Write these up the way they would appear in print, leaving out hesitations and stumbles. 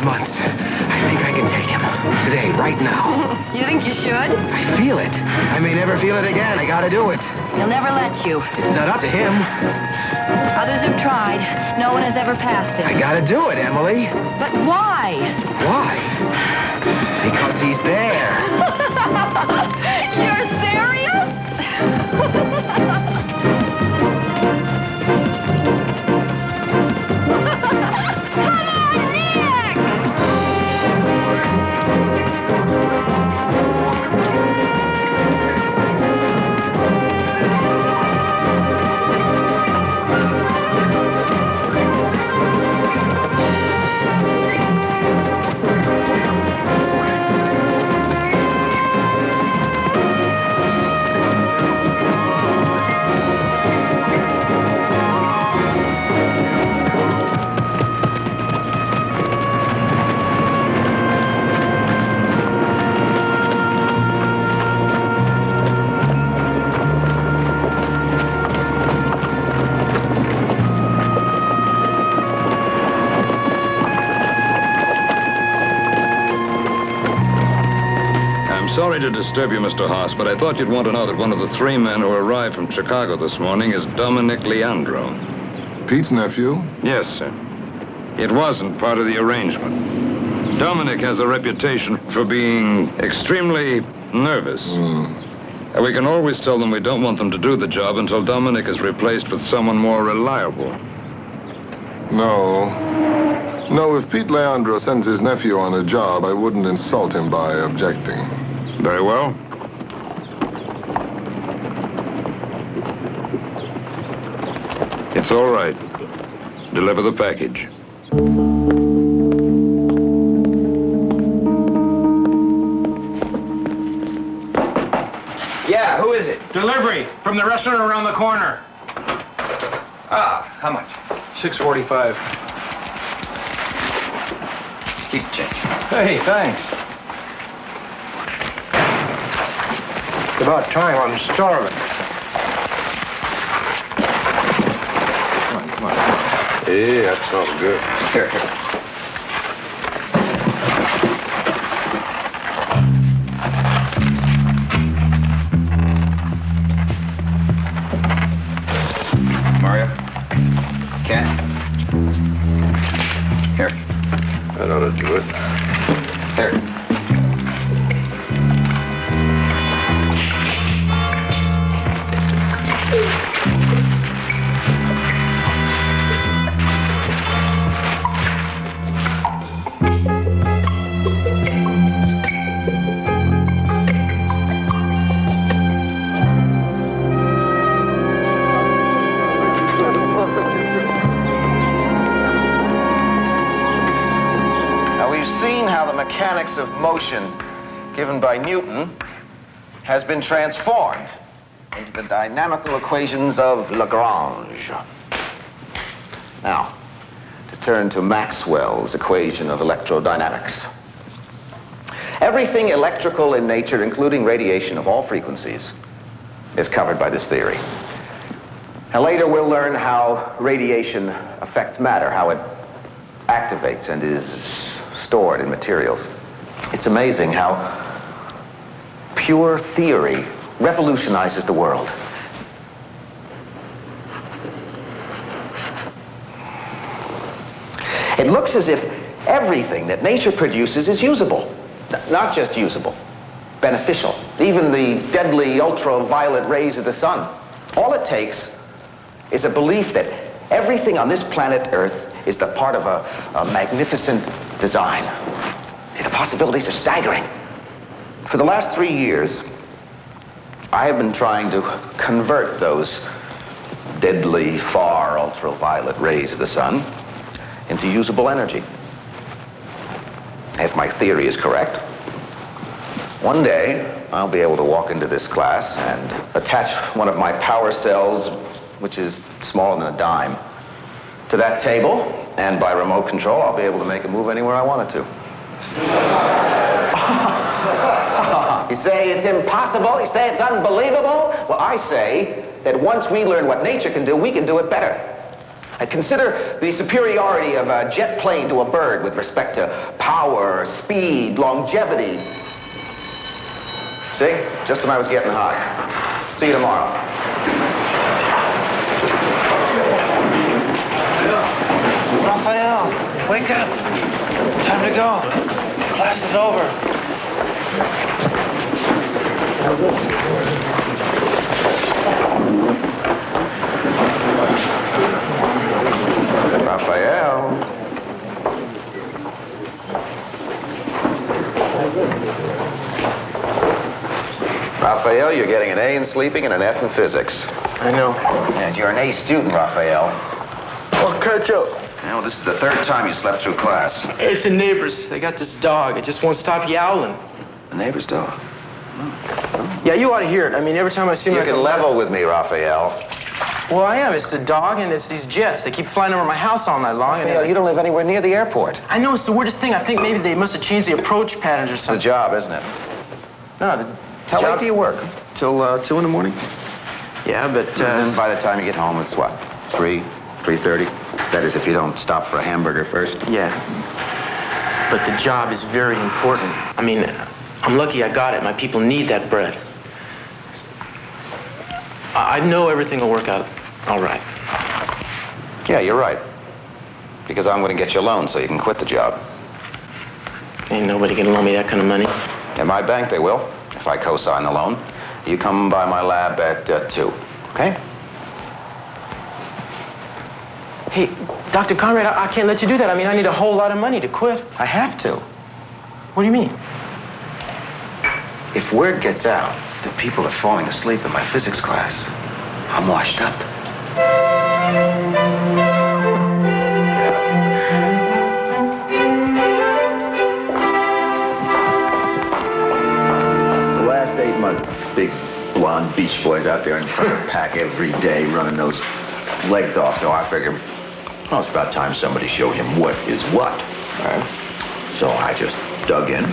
these months. I think I can take him. Today, right now. You think you should? I feel it. I may never feel it again. I gotta do it. He'll never let you. It's not up to him. Others have tried. No one has ever passed it. I gotta do it, Emily. But why? Why? Because he's there. You're serious? Sorry to disturb you, Mr. Haas, but I thought you'd want to know that one of the 3 men who arrived from Chicago this morning is Dominic Leandro. Pete's nephew? Yes, sir. It wasn't part of the arrangement. Dominic has a reputation for being extremely nervous. We can always tell them we don't want them to do the job until Dominic is replaced with someone more reliable. No, if Pete Leandro sends his nephew on a job, I wouldn't insult him by objecting. Very well. It's all right. Deliver the package. Yeah, who is it? Delivery from the restaurant around the corner. Ah, how much? $6.45. Keep the change. Hey, thanks. It's about time. I'm starving. Come on. Hey, that smells good. Here. Mario? Ken? Here. That ought to do it. Here. Mechanics of motion given by Newton has been transformed into the dynamical equations of Lagrange. Now, to turn to Maxwell's equation of electrodynamics. Everything electrical in nature, including radiation of all frequencies, is covered by this theory. Now, later we'll learn how radiation affects matter, how it activates and is stored in materials. It's amazing how pure theory revolutionizes the world. It looks as if everything that nature produces is usable. Not just usable, beneficial. Even the deadly ultraviolet rays of the sun. All it takes is a belief that everything on this planet Earth is the part of a magnificent design. The possibilities are staggering. For the last 3 years, I have been trying to convert those deadly, far ultraviolet rays of the sun into usable energy. If my theory is correct, one day I'll be able to walk into this class and attach one of my power cells, which is smaller than a dime, to that table, and by remote control, I'll be able to make a move anywhere I want it to. You say it's impossible? You say it's unbelievable? Well, I say that once we learn what nature can do, we can do it better. Consider the superiority of a jet plane to a bird with respect to power, speed, longevity. See? Just when I was getting hot. See you tomorrow. Raphael, wake up. Time to go. Class is over. Raphael. Raphael, you're getting an A in sleeping and an F in physics. I know. Yes, you're an A student, Raphael. I'll catch up. You know, this is the third time you slept through class. It's the neighbors. They got this dog. It just won't stop yowling. The neighbor's dog. Yeah, you ought to hear it. I mean, every time I see him... You can level with me, Raphael. Well, I am. It's the dog and it's these jets. They keep flying over my house all night long. Raphael, you don't live anywhere near the airport. I know, it's the weirdest thing. I think maybe they must have changed the approach patterns or It's the something. job, isn't it? No, the How job... late do you work? Till 2 in the morning? Yeah, but... And by the time you get home, it's what? 3:30? That is, if you don't stop for a hamburger first. Yeah. But the job is very important. I mean, I'm lucky I got it. My people need that bread. I know everything will work out all right. Yeah, you're right. Because I'm going to get you a loan so you can quit the job. Ain't nobody gonna loan me that kind of money. In my bank, they will, if I co-sign the loan. You come by my lab at 2, okay? Hey, Dr. Conrad, I can't let you do that. I mean, I need a whole lot of money to quit. I have to. What do you mean? If word gets out that people are falling asleep in my physics class, I'm washed up. The last 8 months, big blonde beach boys out there in front of the pack every day running those legs off. So I figured, well, it's about time somebody showed him what is what. Right? So I just dug in,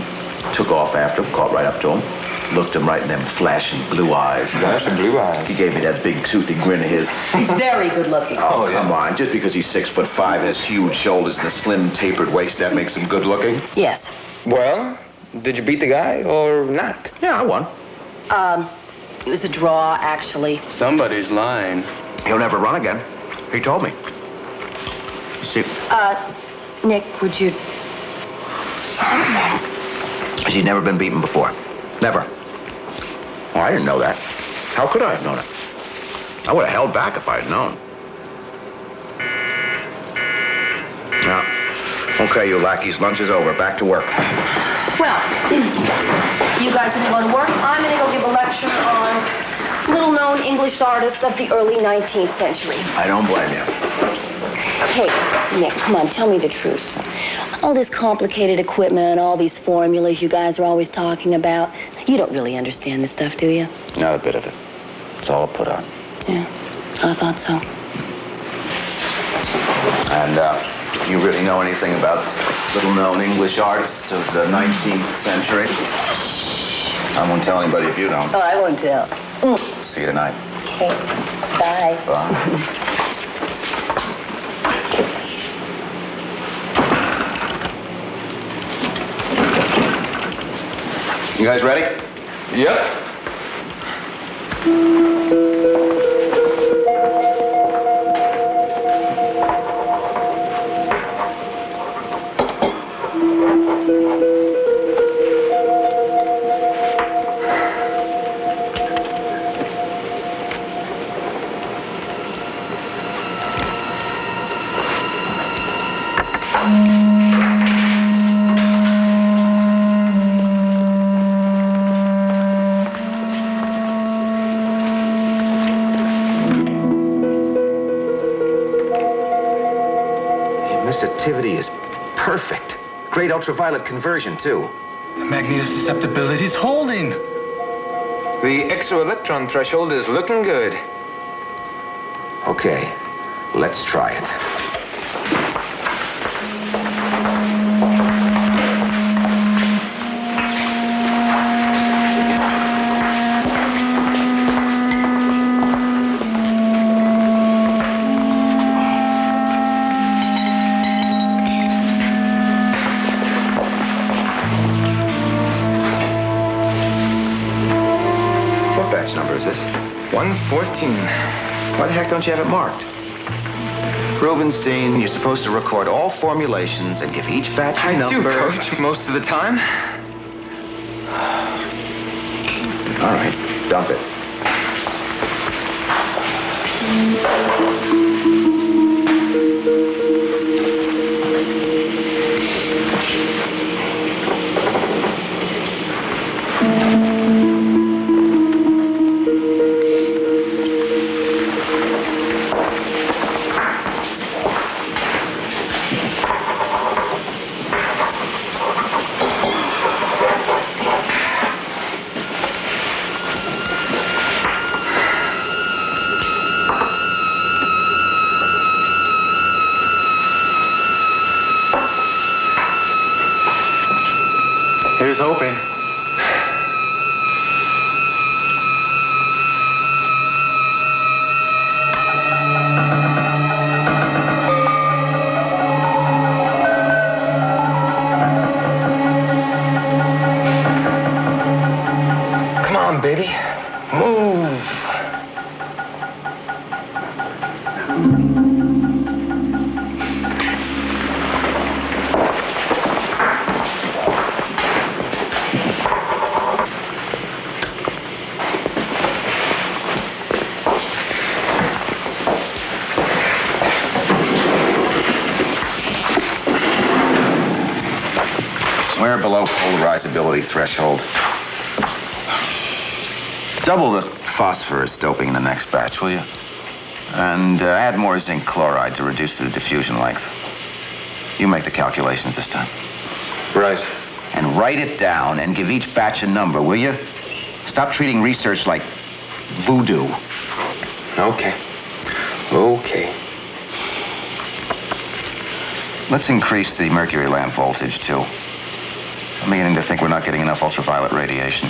took off after him, caught right up to him, looked him right in them flashing blue eyes. Flashing blue eyes. He gave me that big toothy grin of his. He's very good looking. Oh, come on. Just because he's 6'5", has huge shoulders and a slim, tapered waist, that makes him good looking? Yes. Well, did you beat the guy or not? Yeah, I won. It was a draw, actually. Somebody's lying. He'll never run again. He told me. See, Nick, would you... he's never been beaten before. Never. Well, I didn't know that. How could I have known it? I would have held back if I had known. Now, okay, you lackeys, lunch is over. Back to work. Well, you guys are going to work. I'm going to go give a lecture on little-known English artists of the early 19th century. I don't blame you. Hey, Nick, come on, tell me the truth. All this complicated equipment, all these formulas you guys are always talking about, you don't really understand this stuff, do you? Not a bit of it. It's all put on. Yeah, I thought so. And, you really know anything about little-known English artists of the 19th century? I won't tell anybody if you don't. Oh, I won't tell. See you tonight. Okay, bye. Bye. You guys ready? Yep. Emissivity is perfect. Great ultraviolet conversion, too. Magnetosusceptibility's holding. The exoelectron threshold is looking good. Okay, let's try it. is this? 114. Why the heck don't you have it marked? Rubenstein, you're supposed to record all formulations and give each batch a number. I do, Coach, most of the time. All right, dump it. Here's hoping. Come on, baby. Move. We're below polarizability threshold. Double the phosphorus doping in the next batch, will you? And add more zinc chloride to reduce the diffusion length. You make the calculations this time. Right. And write it down and give each batch a number, will you? Stop treating research like voodoo. Okay. Okay. Let's increase the mercury lamp voltage, too. I'm beginning to think we're not getting enough ultraviolet radiation.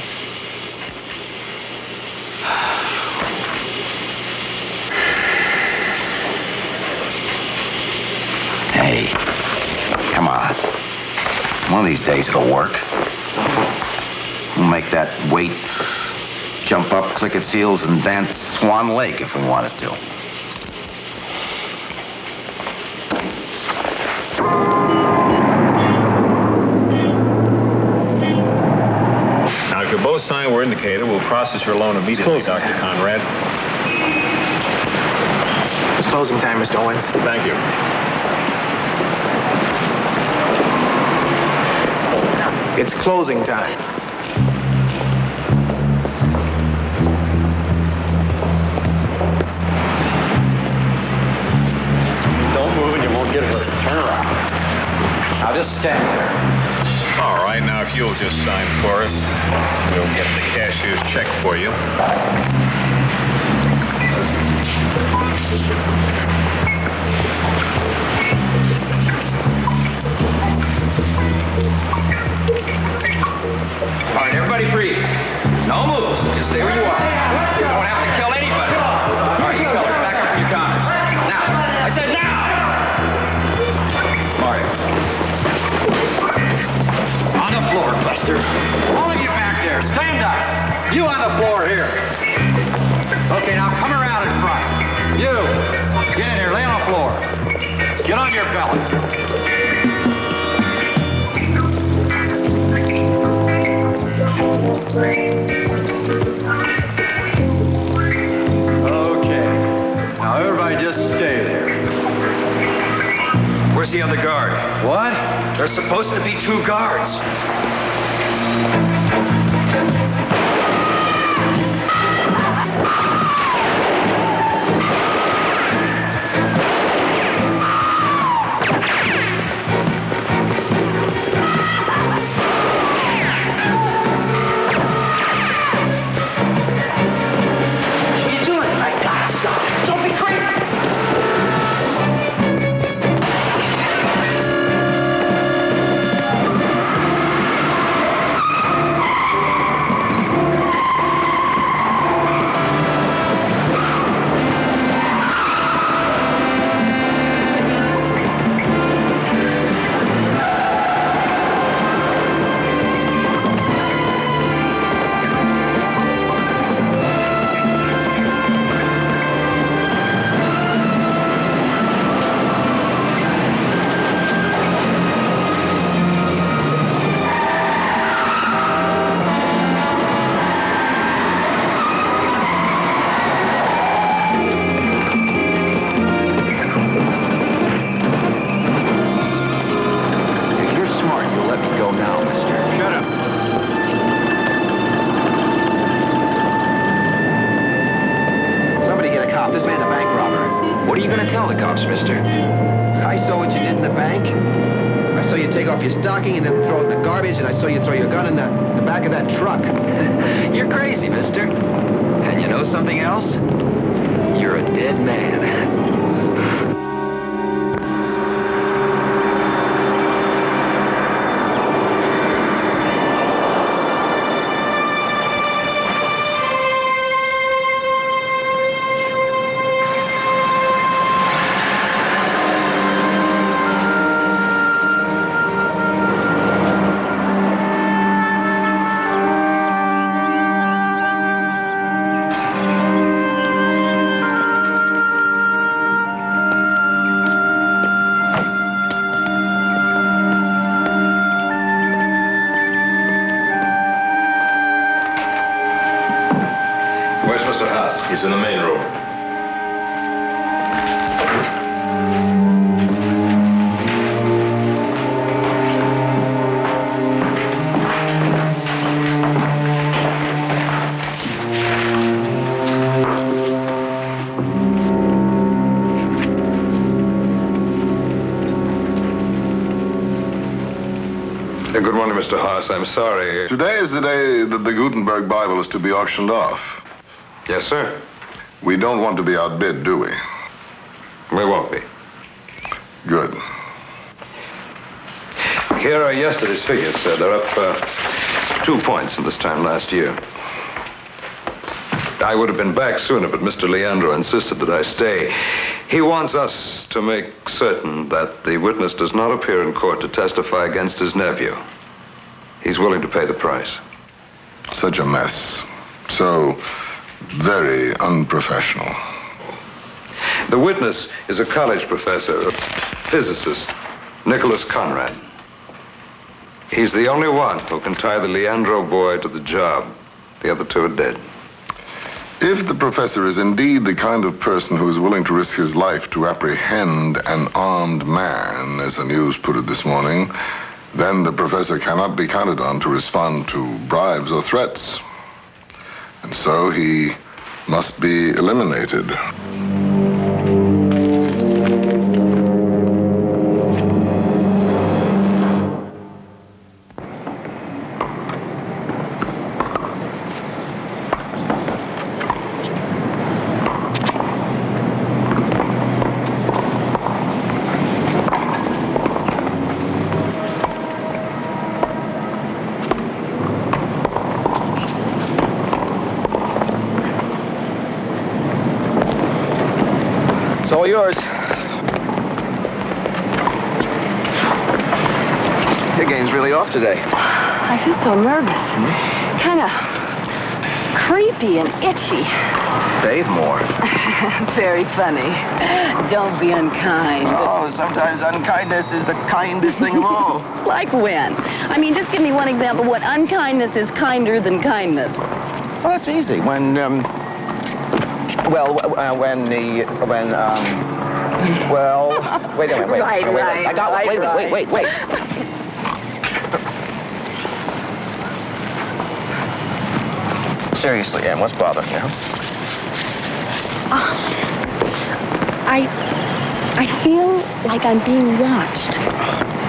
Hey, come on. One of these days it'll work. We'll make that weight jump up, click its heels, and dance Swan Lake if we wanted to. Now, if you both sign where indicated, we'll process your loan immediately, Dr. Conrad. It's closing time, Mr. Owens. Thank you. It's closing time. Don't move and you won't get hurt. Turn around. Now just stand there. All right, now if you'll just sign for us, we'll get the cashier's check for you. All right, everybody freeze. No moves. Just stay where you are. You don't have to kill anybody. All right, you tellers, back up from your counters. Now. I said now! Mario. On the floor, Buster. All of you back there, stand up. You on the floor here. Okay, now come around in front. You. Get in here, lay on the floor. Get on your bellies. Okay. Now everybody just stay there. Where's the other guard? What? There's supposed to be 2 guards. tell the cops, mister. I saw what you did in the bank. I saw you take off your stocking and then throw it in the garbage, and I saw you throw your gun in the back of that truck. You're crazy, mister. And you know something else? You're a dead man. He's in the main room. Good morning, Mr. Haas. I'm sorry. Today is the day that the Gutenberg Bible is to be auctioned off. Yes, sir. We don't want to be outbid, do we? We won't be. Good. Here are yesterday's figures, sir. They're up 2 points from this time last year. I would have been back sooner, but Mr. Leandro insisted that I stay. He wants us to make certain that the witness does not appear in court to testify against his nephew. He's willing to pay the price. Such a mess. So very unprofessional. The witness is a college professor, a physicist, Nicholas Conrad. He's the only one who can tie the Leandro boy to the job. The other two are dead. If the professor is indeed the kind of person who is willing to risk his life to apprehend an armed man, as the news put it this morning, then the professor cannot be counted on to respond to bribes or threats. And so he must be eliminated. It's all yours. Your game's really off today. I feel so nervous. Kind of creepy and itchy. Bathe more. Very funny. Don't be unkind. Oh, sometimes unkindness is the kindest thing of all. Like when? I mean, just give me one example what unkindness is kinder than kindness. Well, that's easy. When, wait a minute, wait. Right. I got one. Wait a minute, wait. Seriously, Ann, what's bothering you? I feel like I'm being watched.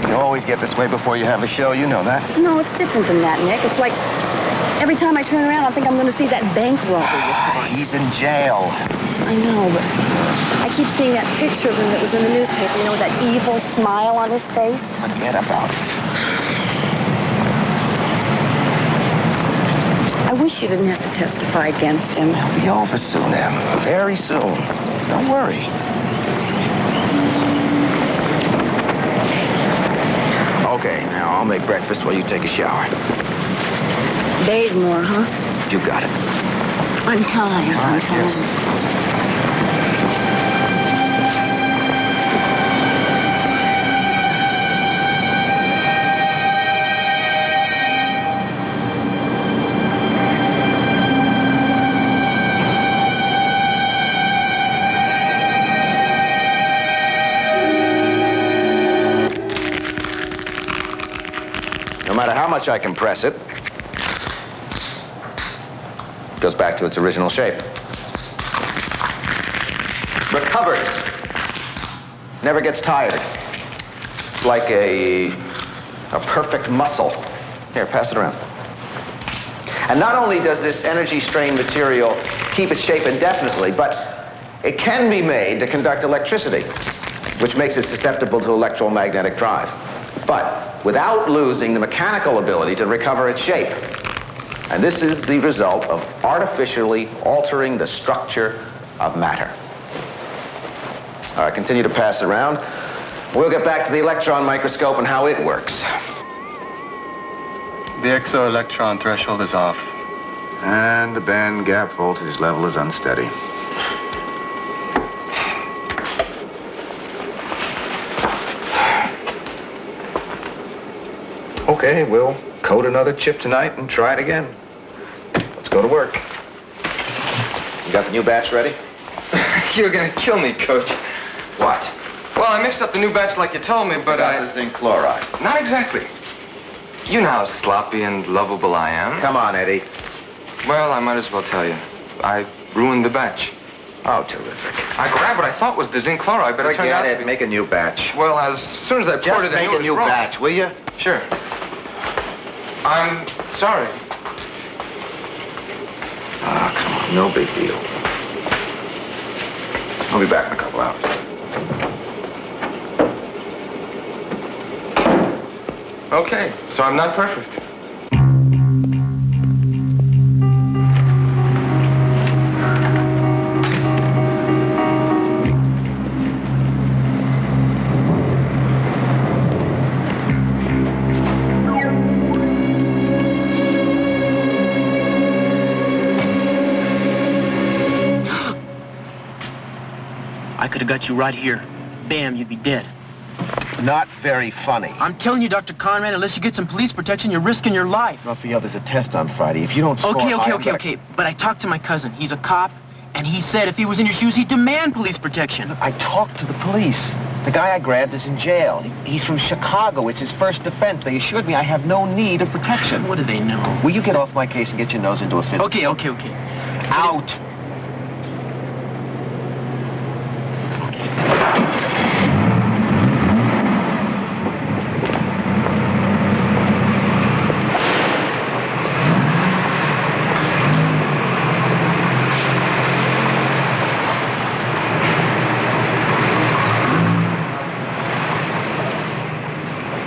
You always get this way before you have a show, you know that. No, it's different than that, Nick. It's like every time I turn around, I think I'm going to see that bank robber. He's in jail. I know, but I keep seeing that picture of him that was in the newspaper, you know, with that evil smile on his face. Forget about it. I wish you didn't have to testify against him. It'll be over soon, Em. Very soon. Don't worry. Okay, now I'll make breakfast while you take a shower. Bathe more, huh? You got it. Unkind. Yes. No matter how much I compress it, it goes back to its original shape. Recovered. Never gets tired. It's like a perfect muscle. Here, pass it around. And not only does this energy-strained material keep its shape indefinitely, but it can be made to conduct electricity, which makes it susceptible to electromagnetic drive, but without losing the mechanical ability to recover its shape. And this is the result of artificially altering the structure of matter. All right, continue to pass it around. We'll get back to the electron microscope and how it works. The exo-electron threshold is off. And the band gap voltage level is unsteady. Okay, we'll code another chip tonight and try it again. Let's go to work. You got the new batch ready? You're gonna kill me, Coach. What? Well, I mixed up the new batch like you told me, but Got the zinc chloride. Not exactly. You know how sloppy and lovable I am. Come on, Eddie. Well, I might as well tell you. I ruined the batch. Oh, terrific. I grabbed what I thought was the zinc chloride, but it turned out Forget to it. be... Make a new batch. Well, as soon as I poured Just it, I make knew a it new was wrong. batch, will you? Sure. I'm sorry. Ah, come on. No big deal. I'll be back in a couple hours. Okay, so I'm not perfect. I could have got you right here. Bam, you'd be dead. Not very funny. I'm telling you, Dr. Conrad, unless you get some police protection, you're risking your life. Raphael, there's a test on Friday. If you don't score Okay. But I talked to my cousin. He's a cop, and he said if he was in your shoes, he'd demand police protection. I talked to the police. The guy I grabbed is in jail. He's from Chicago. It's his first offense. They assured me I have no need of protection. What do they know? Will you get off my case and get your nose into a fit? Okay. Out.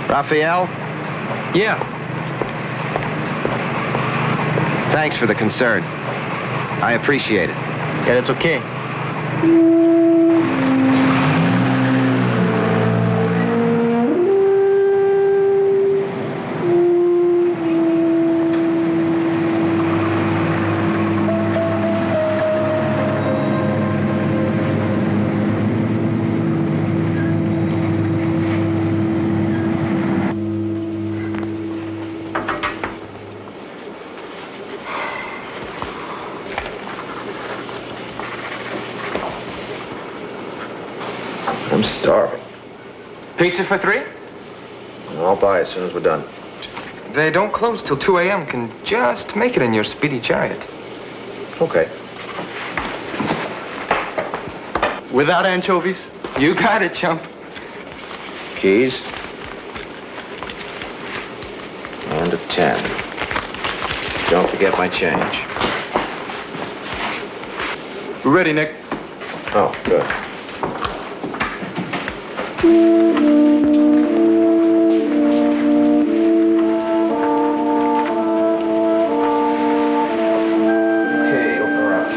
Raphael? Yeah. Thanks for the concern. I appreciate it. Yeah, that's okay. I'm starving. Pizza for 3? I'll buy as soon as we're done. They don't close till 2 a.m. Can just make it in your speedy chariot. Okay. Without anchovies? You got it, chump. Keys. And a 10. Don't forget my change. We're ready, Nick. Oh, good. Okay, open her up.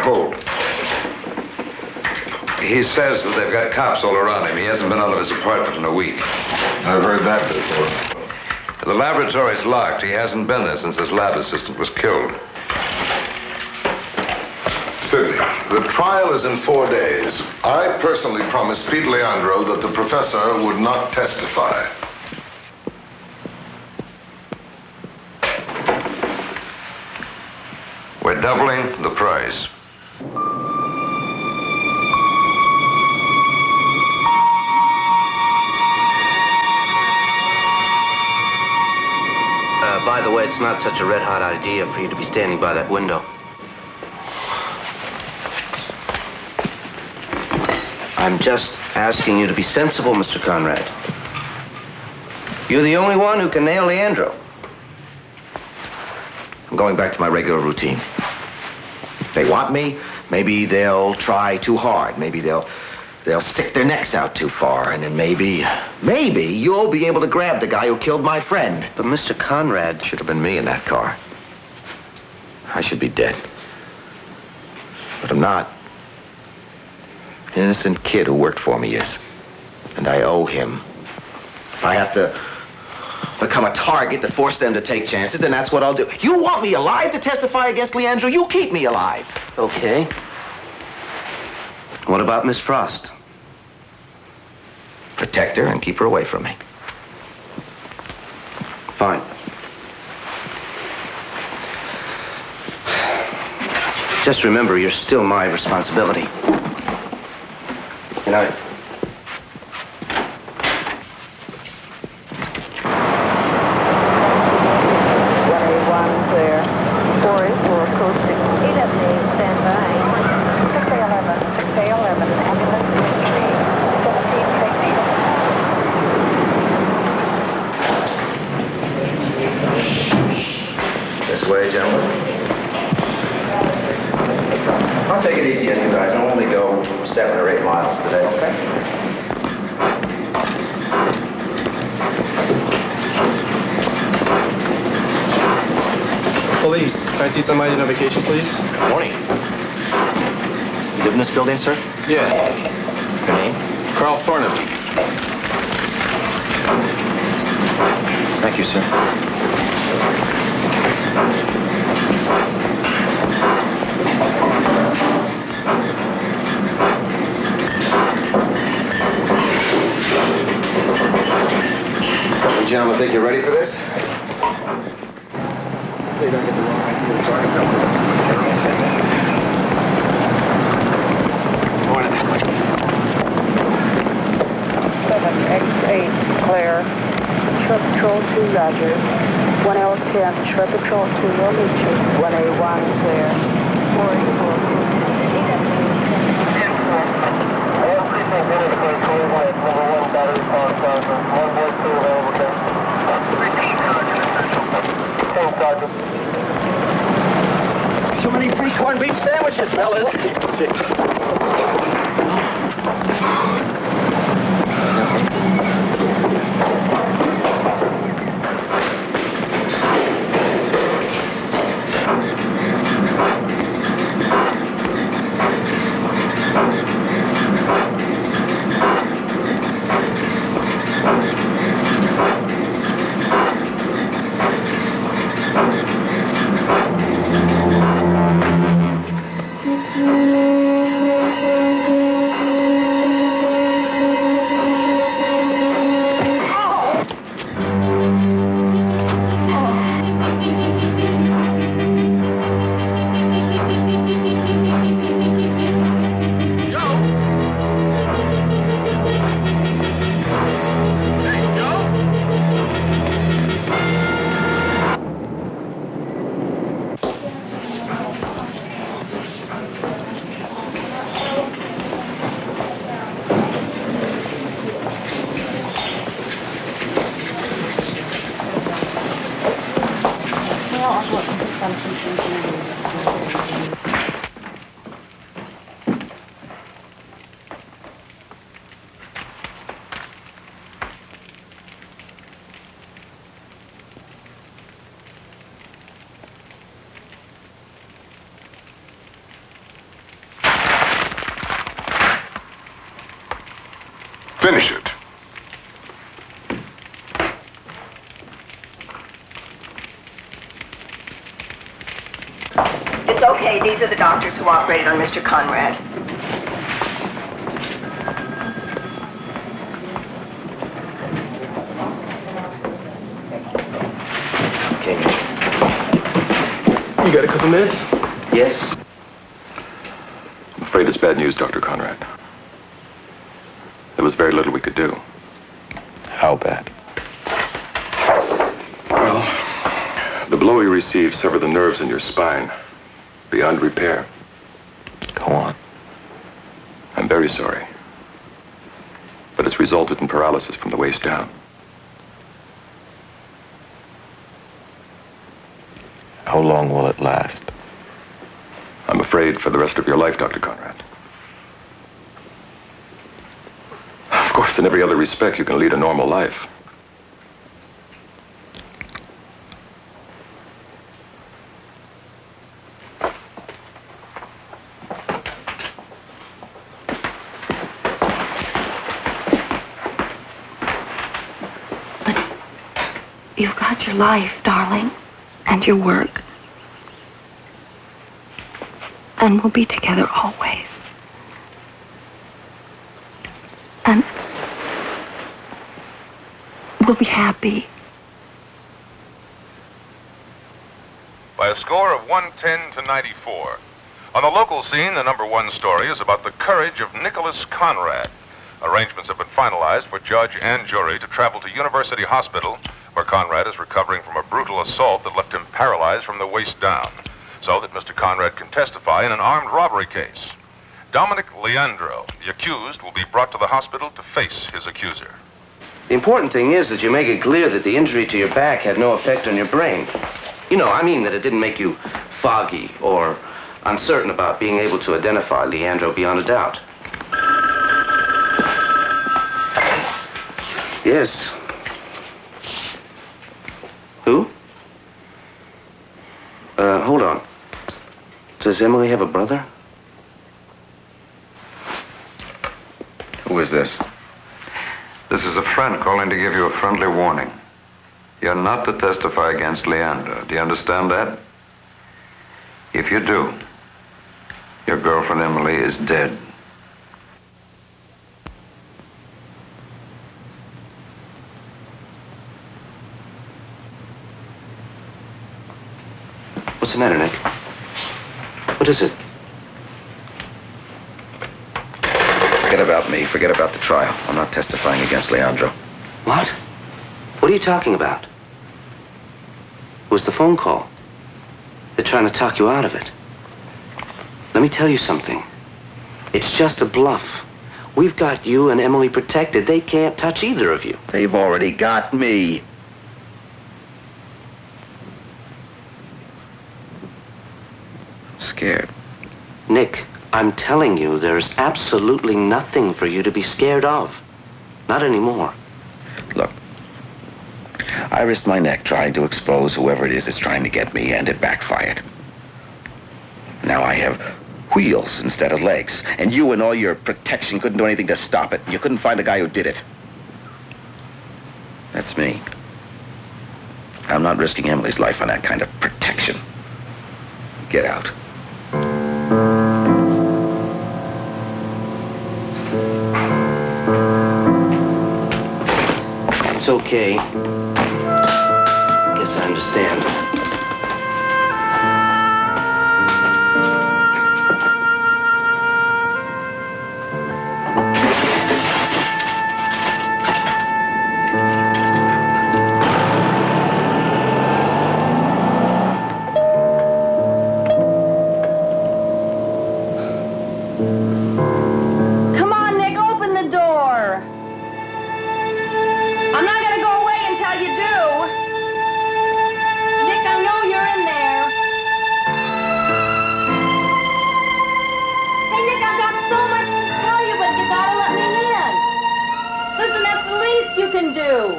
hold. He says that they've got cops all around him. He hasn't been out of his apartment in a week. I've heard that before. The laboratory's locked. He hasn't been there since his lab assistant was killed. Sidney, the trial is in 4 days. I personally promised Pete Leandro that the professor would not testify. We're doubling the price. By the way, it's not such a red-hot idea for you to be standing by that window. I'm just asking you to be sensible, Mr. Conrad. You're the only one who can nail Leandro. I'm going back to my regular routine. They want me, maybe they'll try too hard. Maybe they'll stick their necks out too far, and then maybe you'll be able to grab the guy who killed my friend. But Mr. Conrad should have been me in that car. I should be dead. But I'm not. An innocent kid who worked for me is. And I owe him. If I have to become a target to force them to take chances, then that's what I'll do. You want me alive to testify against Leandro? You keep me alive. Okay. What about Miss Frost? Protect her and keep her away from me. Fine. Just remember, you're still my responsibility. Good night. This way, gentlemen. I'll take it easy on you guys. I'll only go 7 or 8 miles today, okay? Police, can I see somebody on vacation, please? Good morning. You live in this building, sir? Yeah. Your name? Carl Thornaby. Thank you, sir. You gentlemen think you're ready for this? So you don't get the wrong idea of target. Morning. 7X8, clear. Short Patrol 2, roger. 1L10, Short Patrol 2, will meet you. 1A1, clear. 484. Too many free corned beef sandwiches, fellas. Finish it. It's okay. These are the doctors who operated on Mr. Conrad. Okay. You got a couple minutes? Yes? I'm afraid it's bad news, Dr. Conrad. There was very little we could do. How bad? Well, the blow you received severed the nerves in your spine beyond repair. Go on. I'm very sorry. But it's resulted in paralysis from the waist down. How long will it last? I'm afraid for the rest of your life, Dr. Conrad. Of course, in every other respect, you can lead a normal life. You've got your life, darling, and your work. And we'll be together always. And we'll be happy. By a score of 110 to 94. On the local scene, the #1 story is about the courage of Nicholas Conrad. Arrangements have been finalized for judge and jury to travel to University Hospital, where Conrad is recovering from a brutal assault that left him paralyzed from the waist down, so that Mr. Conrad can testify in an armed robbery case. Dominic Leandro, the accused, will be brought to the hospital to face his accuser. The important thing is that you make it clear that the injury to your back had no effect on your brain. You know, I mean that it didn't make you foggy or uncertain about being able to identify Leandro beyond a doubt. Yes. Who? Hold on. Does Emily have a brother? Who is this? This is a friend calling to give you a friendly warning. You're not to testify against Leandro. Do you understand that? If you do, your girlfriend Emily is dead. What's the matter, Nick? What is it? Forget about me. Forget about the trial. I'm not testifying against Leandro. What? What are you talking about? It was the phone call. They're trying to talk you out of it. Let me tell you something. It's just a bluff. We've got you and Emily protected. They can't touch either of you. They've already got me. Scared. Nick, I'm telling you, there's absolutely nothing for you to be scared of. Not anymore. Look, I risked my neck trying to expose whoever it is that's trying to get me, and it backfired. Now I have wheels instead of legs, and you and all your protection couldn't do anything to stop it. You couldn't find the guy who did it. That's me. I'm not risking Emily's life on that kind of protection. Get out. It's okay. Guess I understand. Come on, Nick, open the door. I'm not gonna go away until you do. Nick, I know you're in there. Hey, Nick, I've got so much to tell you, but you gotta let me in. Listen, that's the least you can do.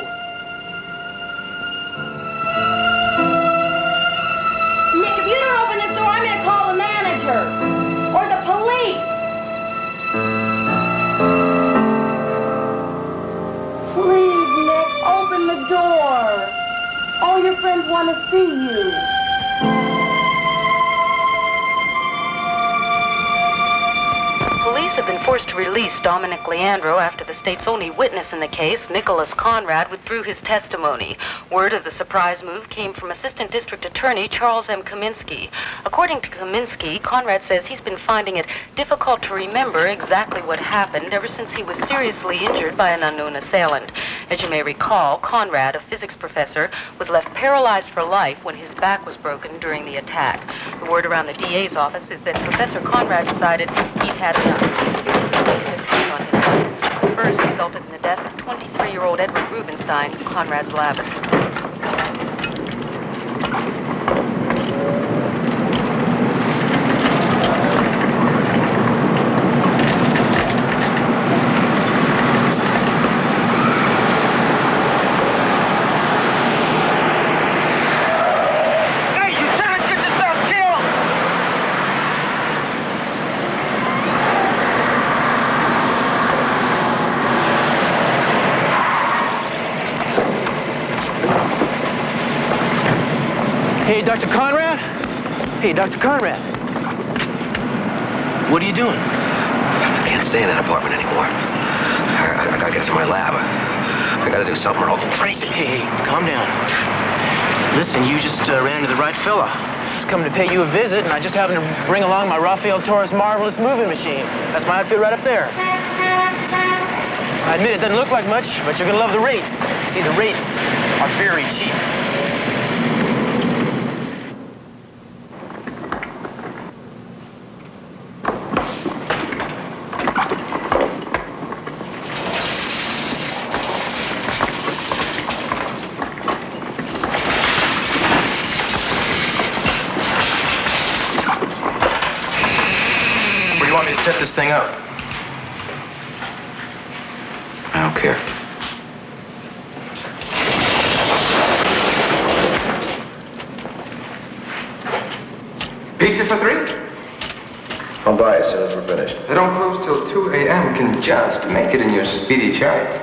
Nick, if you don't open this door, I'm gonna call the manager. Or the police. to release Dominic Leandro after the state's only witness in the case, Nicholas Conrad, withdrew his testimony. Word of the surprise move came from Assistant District Attorney Charles M. Kaminsky. According to Kaminsky, Conrad says he's been finding it difficult to remember exactly what happened ever since he was seriously injured by an unknown assailant. As you may recall, Conrad, a physics professor, was left paralyzed for life when his back was broken during the attack. The word around the DA's office is that Professor Conrad decided he'd had enough. His attack on his life. The first resulted in the death of 23-year-old Edward Rubenstein, Conrad's lab assistant. Hey, Dr. Conrad? Hey, Dr. Conrad. What are you doing? I can't stay in that apartment anymore. I gotta get to my lab. I gotta do something or I'll go crazy. Hey, calm down. Listen, you just ran into the right fella. I was coming to pay you a visit, and I just happened to bring along my Raphael Torres marvelous moving machine. That's my outfit right up there. I admit it doesn't look like much, but you're gonna love the rates. See, the rates are very cheap. Set this thing up. I don't care. Pizza for 3? I'll buy it as soon as we're finished. They don't close till 2 a.m. Can just make it in your speedy chart.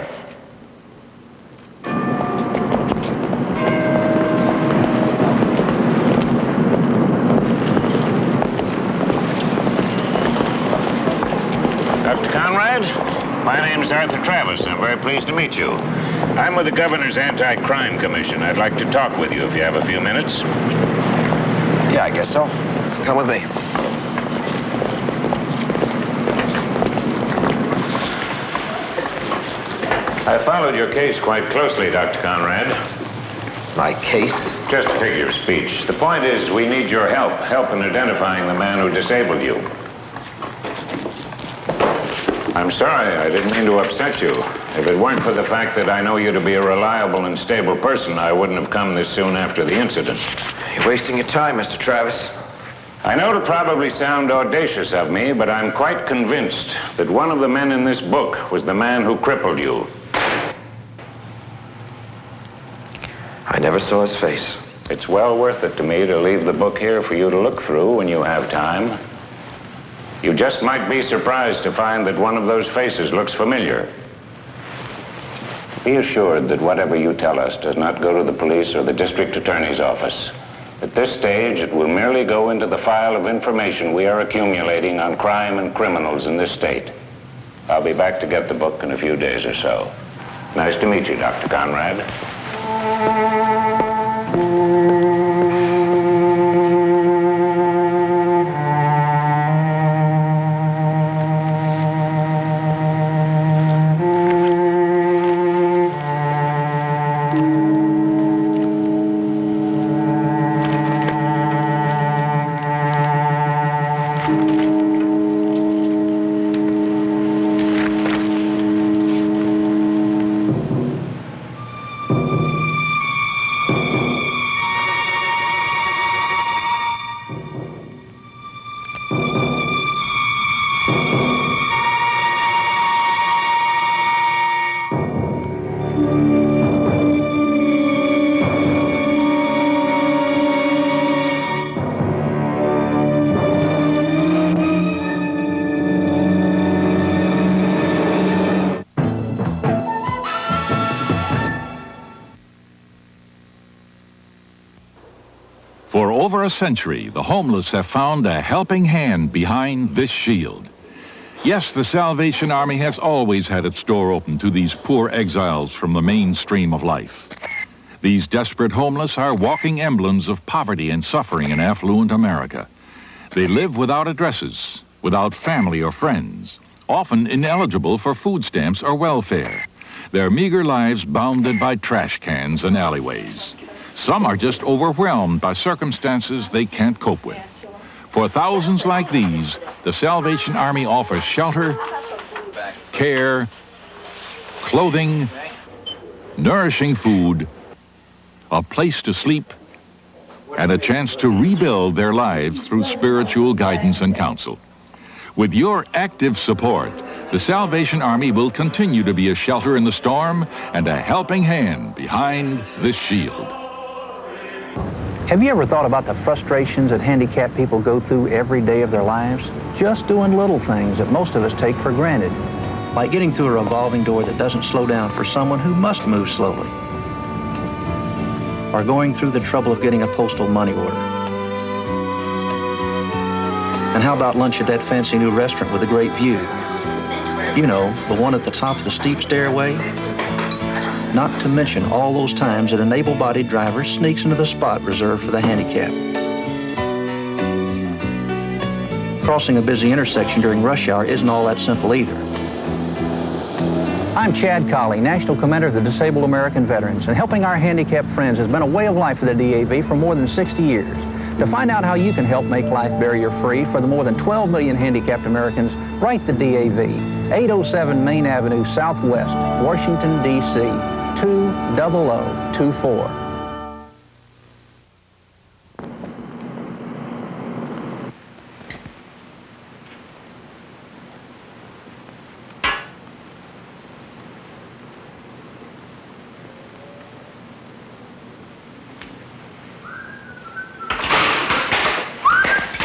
My name's Arthur Travis. I'm very pleased to meet you. I'm with the Governor's Anti-Crime Commission. I'd like to talk with you if you have a few minutes. Yeah, I guess so. Come with me. I followed your case quite closely, Dr. Conrad. My case? Just a figure of speech. The point is, we need your help in identifying the man who disabled you. I'm sorry, I didn't mean to upset you. If it weren't for the fact that I know you to be a reliable and stable person, I wouldn't have come this soon after the incident. You're wasting your time, Mr. Travis. I know it'll probably sound audacious of me, but I'm quite convinced that one of the men in this book was the man who crippled you. I never saw his face. It's well worth it to me to leave the book here for you to look through when you have time. You just might be surprised to find that one of those faces looks familiar. Be assured that whatever you tell us does not go to the police or the district attorney's office. At this stage, it will merely go into the file of information we are accumulating on crime and criminals in this state. I'll be back to get the book in a few days or so. Nice to meet you, Dr. Conrad. For over a century, the homeless have found a helping hand behind this shield. Yes, the Salvation Army has always had its door open to these poor exiles from the mainstream of life. These desperate homeless are walking emblems of poverty and suffering in affluent America. They live without addresses, without family or friends, often ineligible for food stamps or welfare. Their meager lives bounded by trash cans and alleyways. Some are just overwhelmed by circumstances they can't cope with. For thousands like these, the Salvation Army offers shelter, care, clothing, nourishing food, a place to sleep, and a chance to rebuild their lives through spiritual guidance and counsel. With your active support, the Salvation Army will continue to be a shelter in the storm and a helping hand behind this shield. Have you ever thought about the frustrations that handicapped people go through every day of their lives? Just doing little things that most of us take for granted, like getting through a revolving door that doesn't slow down for someone who must move slowly, or going through the trouble of getting a postal money order. And how about lunch at that fancy new restaurant with a great view? You know, the one at the top of the steep stairway? Not to mention all those times that an able-bodied driver sneaks into the spot reserved for the handicapped. Crossing a busy intersection during rush hour isn't all that simple either. I'm Chad Colley, National Commander of the Disabled American Veterans, and helping our handicapped friends has been a way of life for the DAV for more than 60 years. To find out how you can help make life barrier-free for the more than 12 million handicapped Americans, write the DAV, 807 Main Avenue Southwest, Washington, D.C., 20024.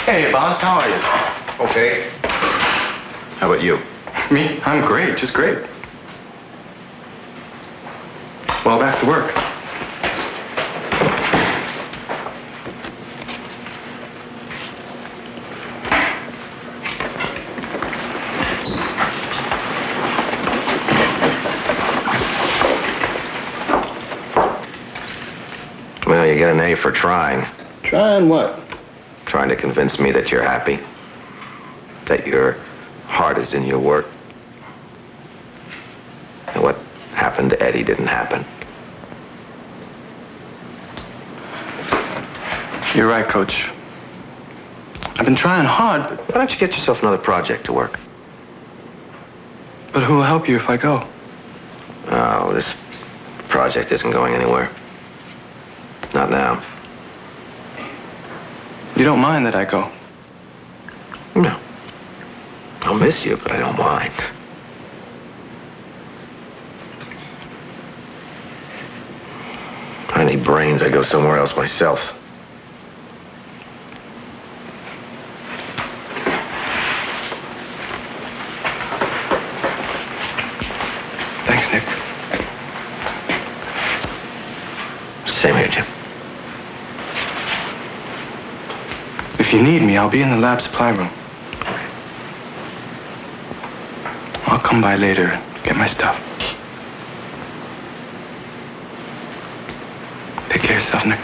Hey, boss, how are you? Okay. How about you? Me? I'm great, just great. Well, back to work. Well, you get an A for trying. Trying what? Trying to convince me that you're happy. That your heart is in your work. And what happened to Eddie didn't happen. You're right, Coach. I've been trying hard, but... Why don't you get yourself another project to work? But who will help you if I go? Oh, this project isn't going anywhere. Not now. You don't mind that I go? No. I'll miss you, but I don't mind. I need brains. I go somewhere else myself. Thanks, Nick. Same here, Jim. If you need me, I'll be in the lab supply room. I'll come by later and get my stuff. Take care of yourself, Nick.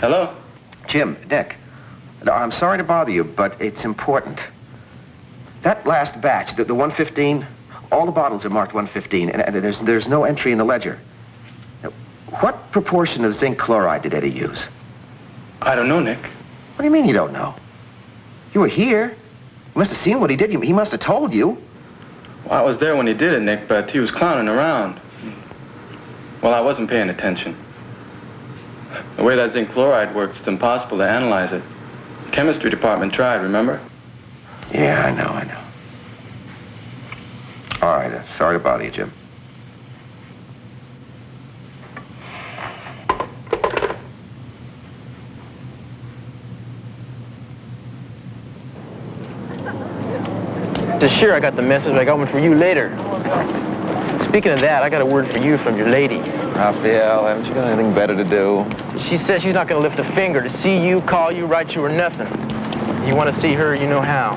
Hello? Jim, Nick. No, I'm sorry to bother you, but it's important. That last batch, the 115, all the bottles are marked 115, and there's no entry in the ledger. Now, what proportion of zinc chloride did Eddie use? I don't know, Nick. What do you mean you don't know? You were here. You must have seen what he did. He must have told you. Well, I was there when he did it, Nick, but he was clowning around. Well, I wasn't paying attention. The way that zinc chloride works, it's impossible to analyze it. The chemistry department tried, remember? Yeah, I know. All right, sorry to bother you, Jim. Sure, I got the message, but I got one for you later. Speaking of that, I got a word for you from your lady. Raphael, haven't you got anything better to do? She says she's not going to lift a finger to see you, call you, write you, or nothing. You want to see her, you know how.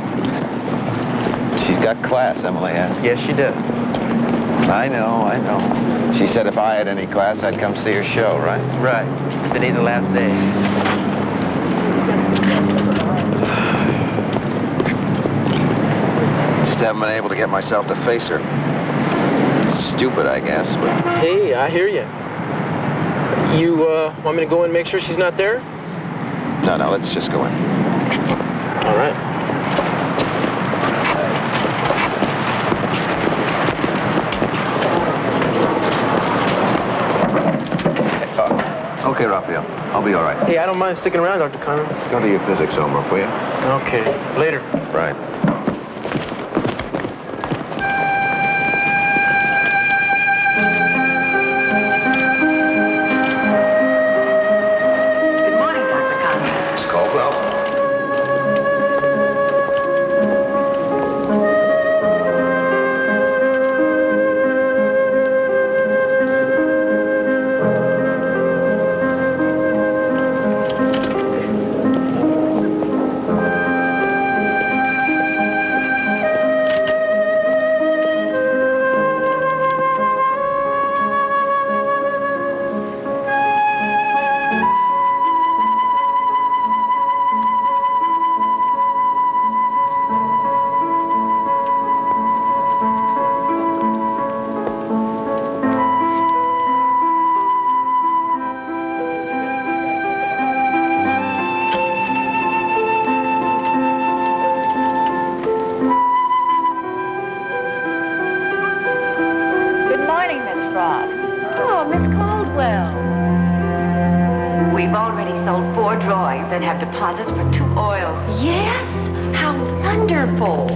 She's got class, Emily has. Yes, she does. I know. She said if I had any class, I'd come see her show, right? Right. Today's the last day. Just haven't been able to get myself to face her. Stupid, I guess, but... Hey, I hear you. You, want me to go and make sure she's not there? No, let's just go in. All right. Okay, Raphael. I'll be all right. Hey, I don't mind sticking around, Dr. Conrad. Go to your physics homework, will you? Okay. Later. Right. Good morning, Dr. Conrad. Miss Caldwell. Then have deposits for 2 oils. Yes? How wonderful.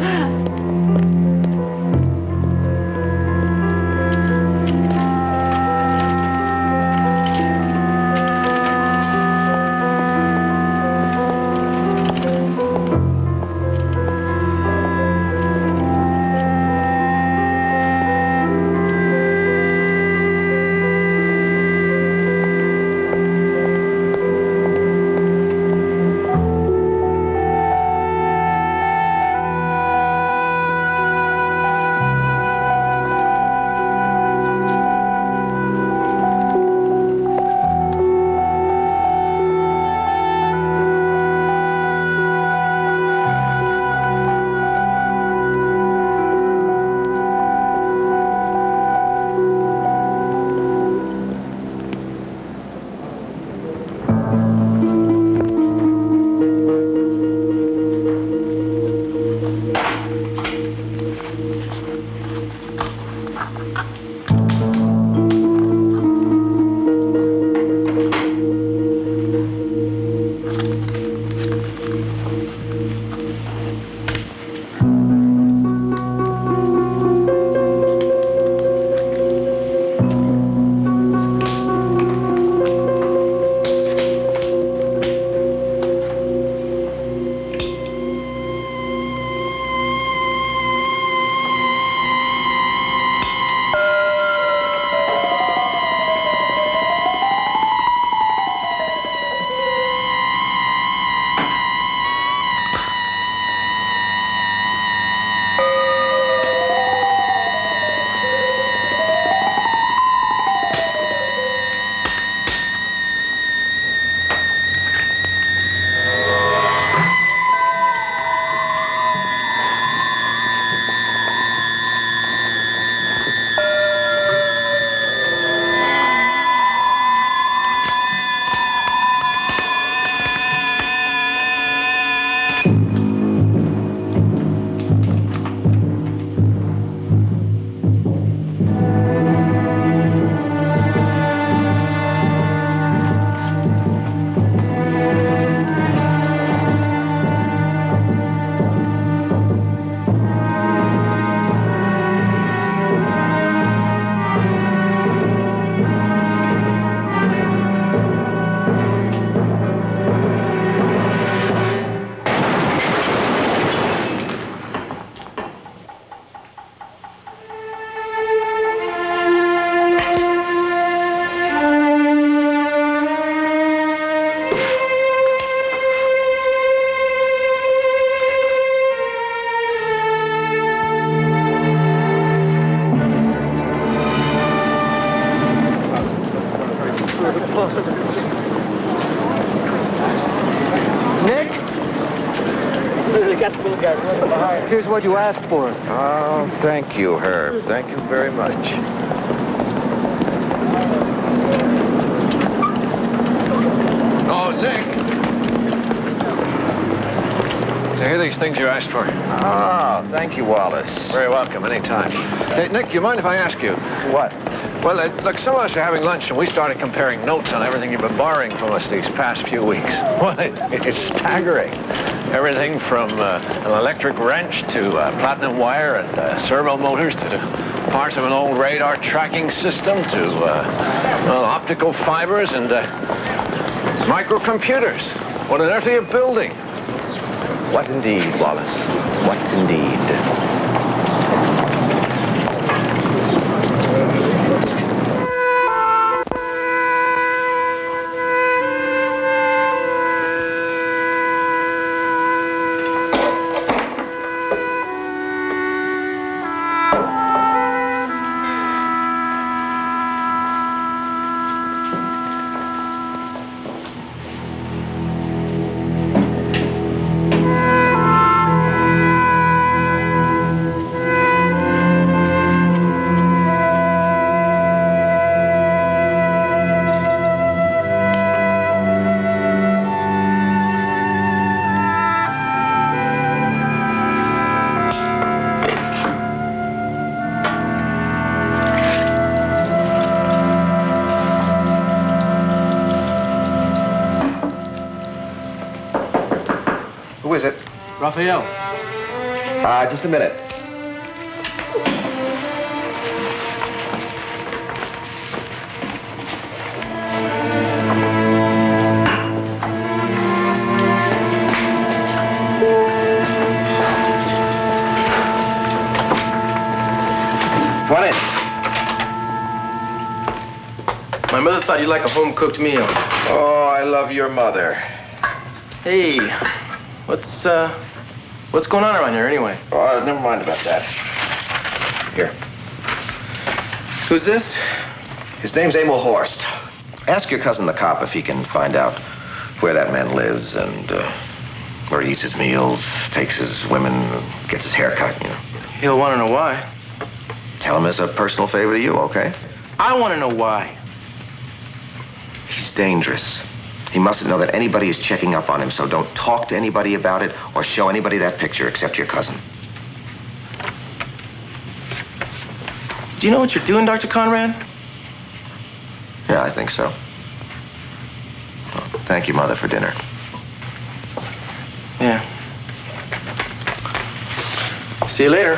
Nick? They got the little guy running behind. Here's what you asked for. Oh, thank you, Herb. Thank you very much. Oh, Nick. So here are these things you asked for. Oh, thank you, Wallace. Very welcome, anytime. Hey, Nick, you mind if I ask you? What? Well, look, some of us are having lunch, and we started comparing notes on everything you've been borrowing from us these past few weeks. Well, it's staggering. Everything from an electric wrench to platinum wire and servo motors to parts of an old radar tracking system to optical fibers and microcomputers. What on earth are you building? What indeed, Wallace? What indeed? Who is it? Raphael. Just a minute. Come on in. My mother thought you'd like a home-cooked meal. Oh, I love your mother. Hey, what's going on around here anyway? Oh, never mind about that. Here. Who's this? His name's Emil Horst. Ask your cousin the cop if he can find out where that man lives and where he eats his meals, takes his women, gets his hair cut, you know. He'll want to know why. Tell him as a personal favor to you, okay? I want to know why. He's dangerous. He mustn't know that anybody is checking up on him, so don't talk to anybody about it or show anybody that picture except your cousin. Do you know what you're doing, Dr. Conrad? Yeah, I think so. Well, thank you, Mother, for dinner. Yeah. See you later.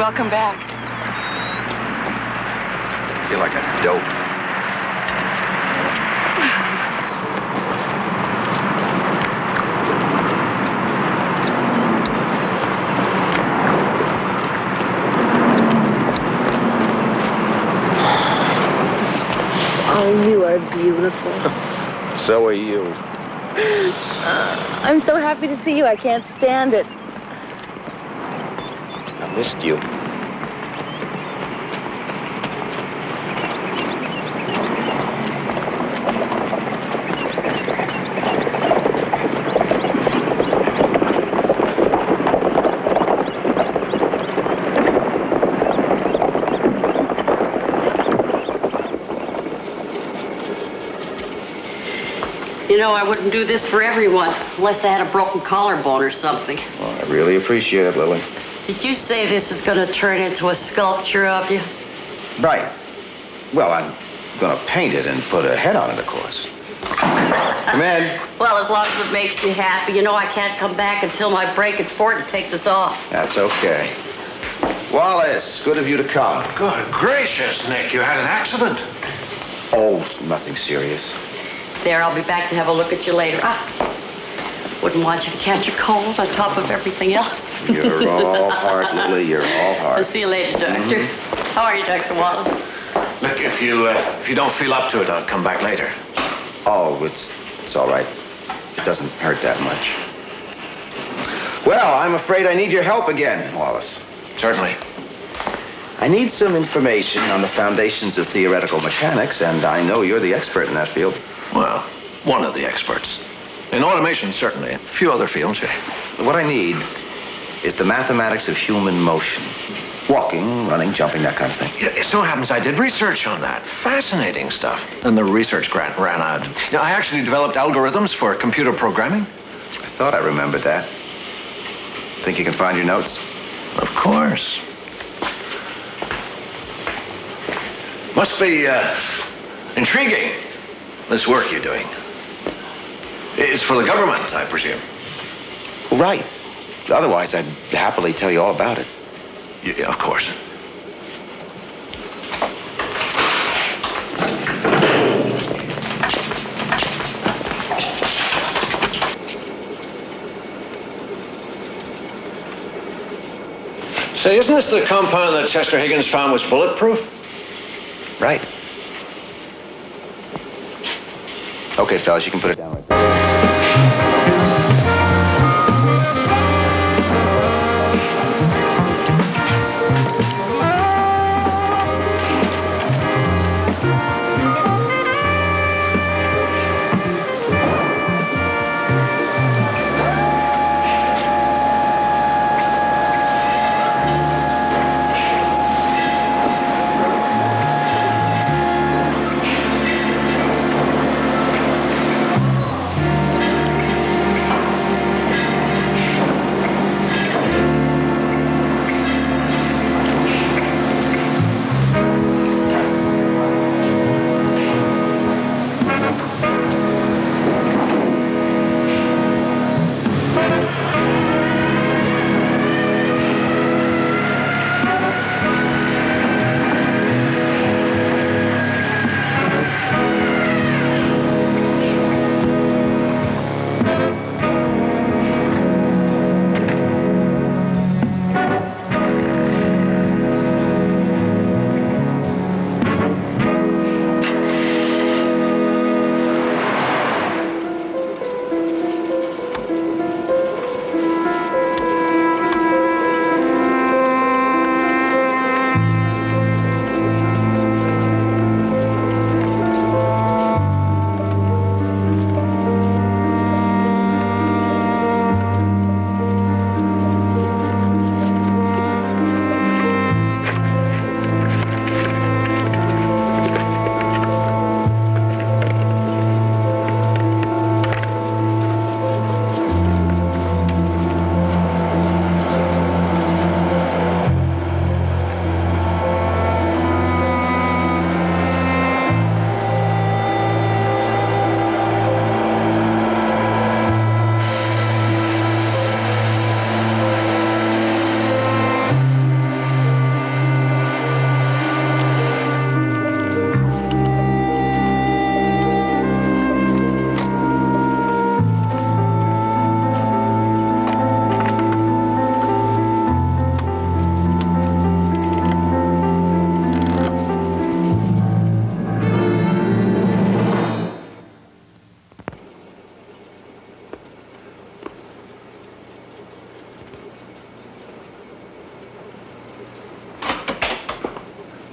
Welcome back. I feel like a dope. Oh, you are beautiful. So are you. I'm so happy to see you. I can't stand it. I missed you. You know, I wouldn't do this for everyone, unless they had a broken collarbone or something. Well, I really appreciate it, Lily. Did you say this is going to turn into a sculpture of you? Right. Well, I'm gonna paint it and put a head on it, of course. Come in. Well, as long as it makes you happy. You know, I can't come back until my break at 4 to take this off. That's okay. Wallace, good of you to come. Good gracious, Nick, you had an accident. Oh, nothing serious. There, I'll be back to have a look at you later. Wouldn't want you to catch a cold on top of everything else. You're all heart, Lily. You're all heart. I'll see you later, Doctor. How are you, Dr. Wallace? Look, if you don't feel up to it, I'll come back later. Oh, it's all right. It doesn't hurt that much. Well, I'm afraid I need your help again, Wallace. Certainly. I need some information on the foundations of theoretical mechanics, and I know you're the expert in that field. Well, one of the experts. In automation, certainly. A few other fields. What I need is the mathematics of human motion. Walking, running, jumping, that kind of thing. Yeah, it so happens I did research on that. Fascinating stuff. And the research grant ran out. You know, I actually developed algorithms for computer programming. I thought I remembered that. Think you can find your notes? Of course. Must be intriguing, this work you're doing. It's for the government, I presume. Right. Otherwise, I'd happily tell you all about it. Yeah, of course. Say, isn't this the compound that Chester Higgins found was bulletproof? Right. Okay, fellas, you can put it down right there.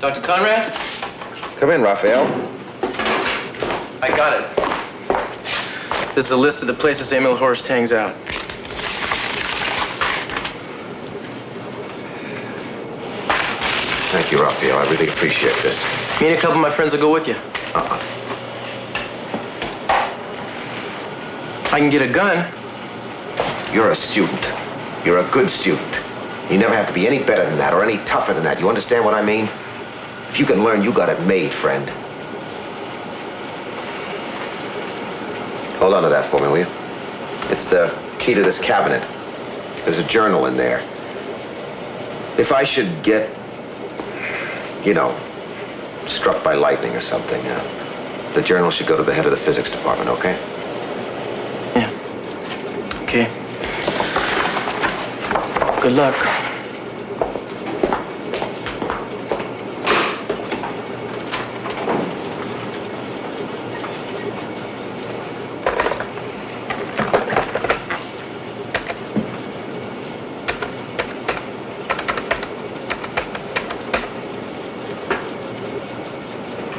Dr. Conrad? Come in, Raphael. I got it. This is a list of the places Emil Horst hangs out. Thank you, Raphael. I really appreciate this. Me and a couple of my friends will go with you. I can get a gun. You're a student. You're a good student. You never have to be any better than that or any tougher than that. You understand what I mean? If you can learn, you got it made, friend. Hold on to that for me, will you? It's the key to this cabinet. There's a journal in there. If I should get, you know, struck by lightning or something, the journal should go to the head of the physics department, okay? Okay. Good luck.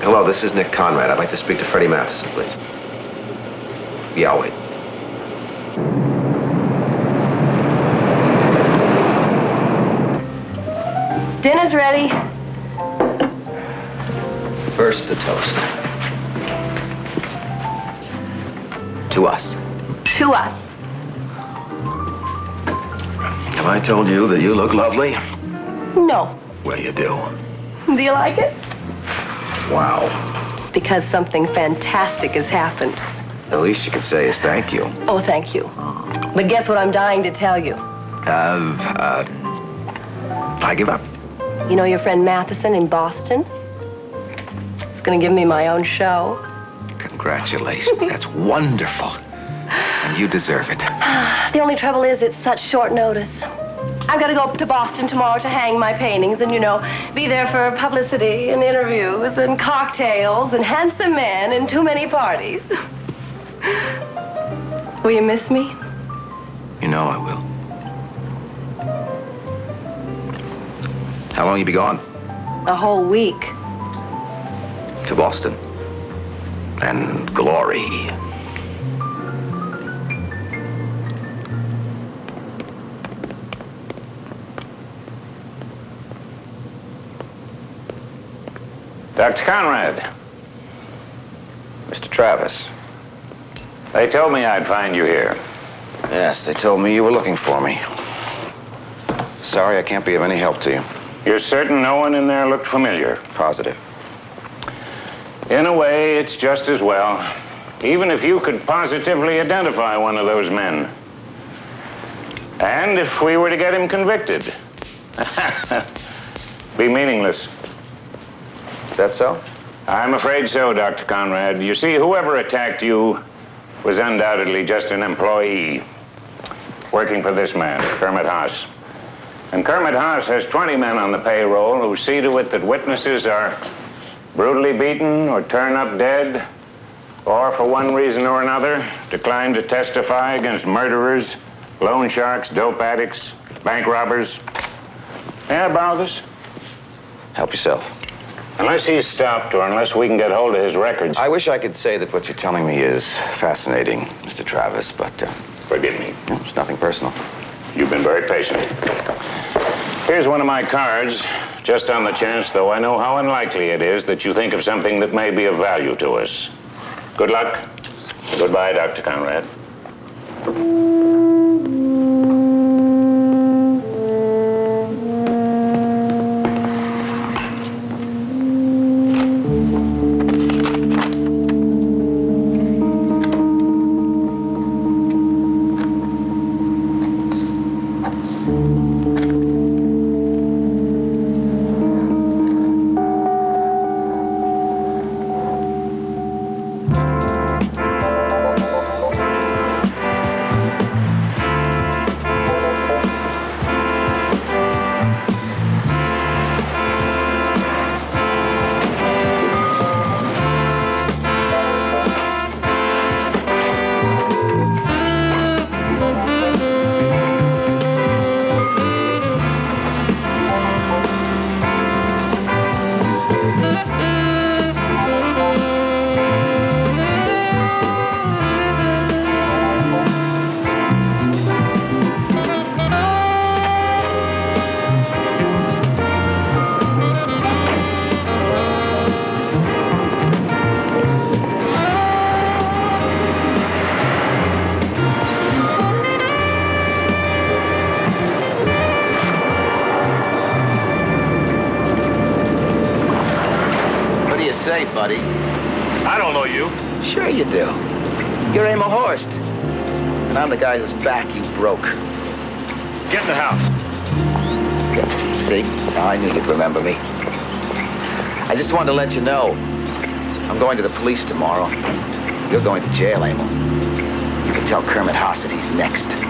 Hello, this is Nick Conrad. I'd like to speak to Freddie Matheson, please. Yeah, I'll wait. Dinner's ready. First, the toast. To us. To us. Have I told you that you look lovely? No. Well, you do. Do you like it? Wow. Because something fantastic has happened. The least you can say is thank you. Oh, thank you. But guess what I'm dying to tell you? I give up. You know your friend Matheson in Boston? He's gonna give me my own show. Congratulations. That's wonderful. And you deserve it. The only trouble is it's such short notice. I've got to go up to Boston tomorrow to hang my paintings and, you know, be there for publicity and interviews and cocktails and handsome men and too many parties. Will you miss me? You know I will. How long you be gone? A whole week. To Boston. And glory. Dr. Conrad. Mr. Travis. They told me I'd find you here. Yes, they told me you were looking for me. Sorry I can't be of any help to you. You're certain no one in there looked familiar? Positive. In a way, it's just as well. Even if you could positively identify one of those men. And if we were to get him convicted. Be meaningless. Is that so? I'm afraid so, Dr. Conrad. You see, whoever attacked you was undoubtedly just an employee working for this man, Kermit Haas. And Kermit Haas has 20 men on the payroll who see to it that witnesses are brutally beaten or turn up dead, or for one reason or another, decline to testify against murderers, loan sharks, dope addicts, bank robbers. May I borrow this? Help yourself. Unless he's stopped or unless we can get hold of his records. I wish I could say that what you're telling me is fascinating, Mr. Travis, but... Forgive me. It's nothing personal. You've been very patient. Here's one of my cards, just on the chance, though I know how unlikely it is, that you think of something that may be of value to us. Good luck. Goodbye, Dr. Conrad. say, buddy? I don't know you. Sure you do. You're Emil Horst. And I'm the guy whose back you broke. Get in the house. See? Now I knew you'd remember me. I just wanted to let you know. I'm going to the police tomorrow. You're going to jail, Emil. You can tell Kermit Haas that he's next.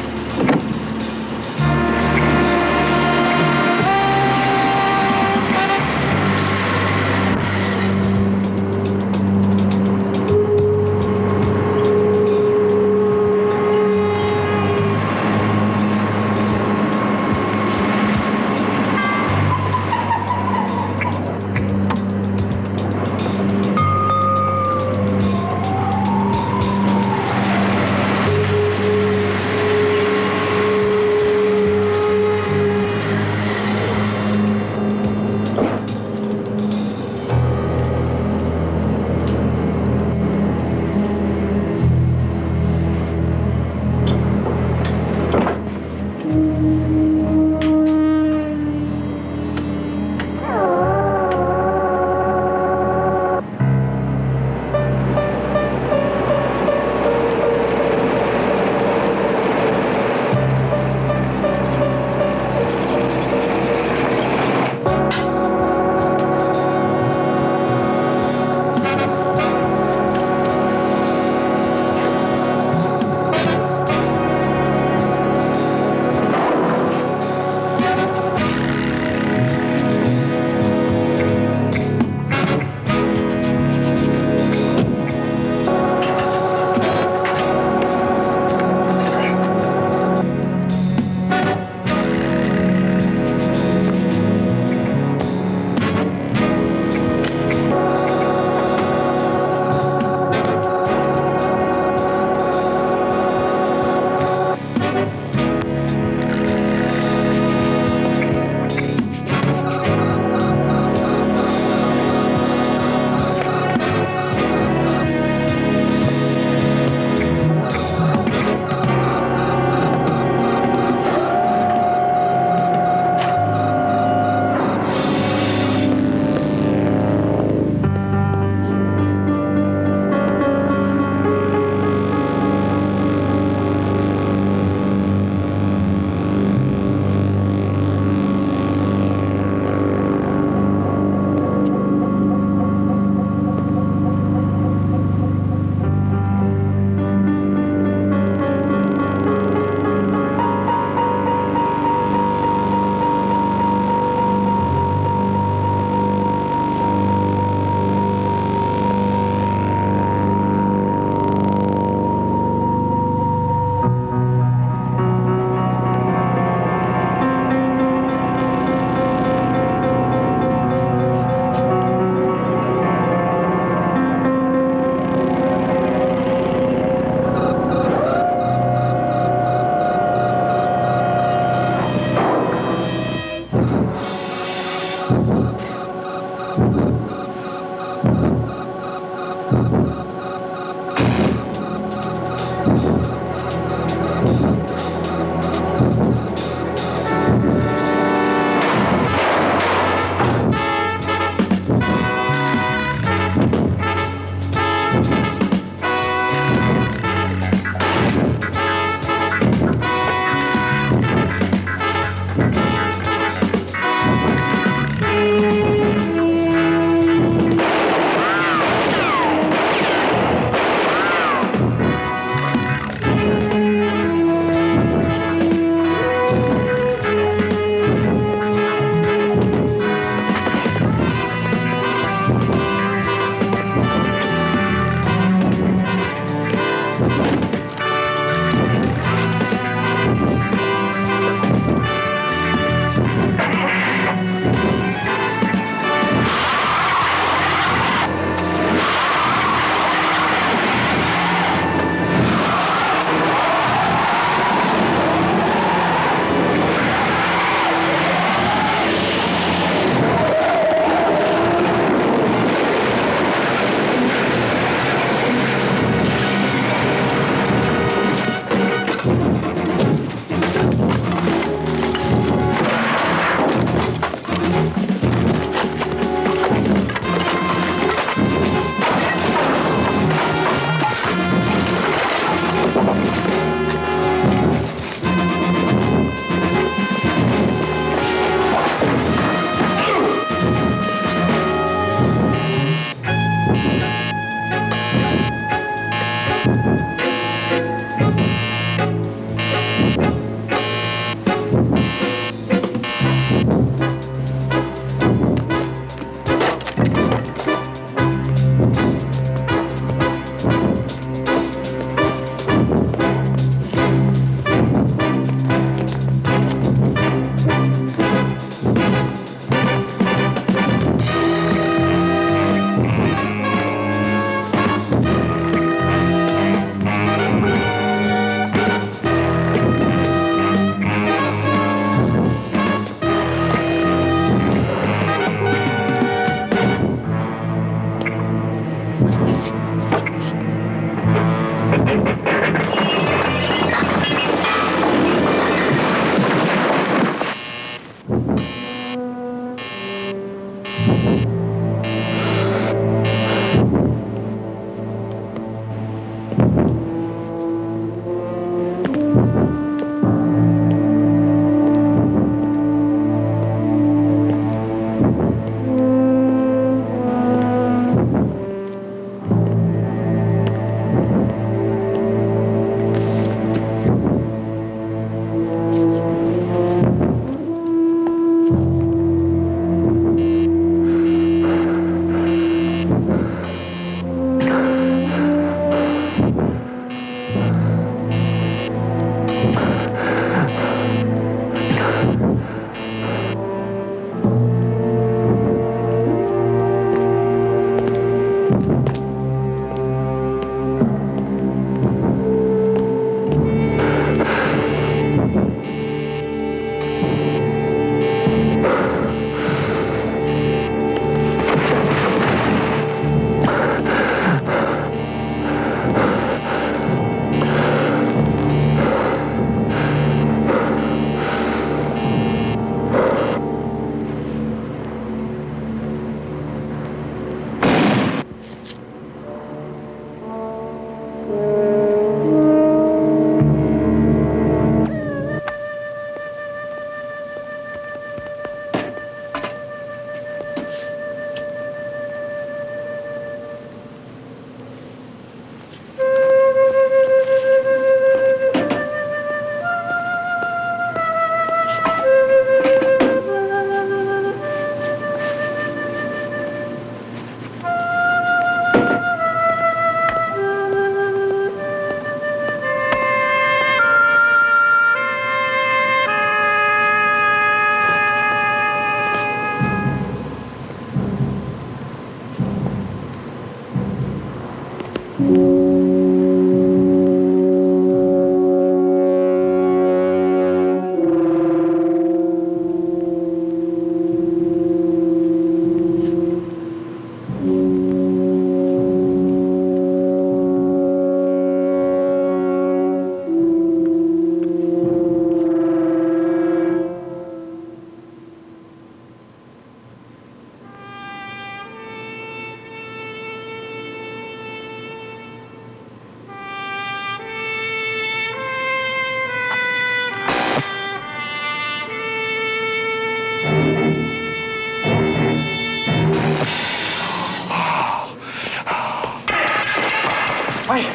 Wait.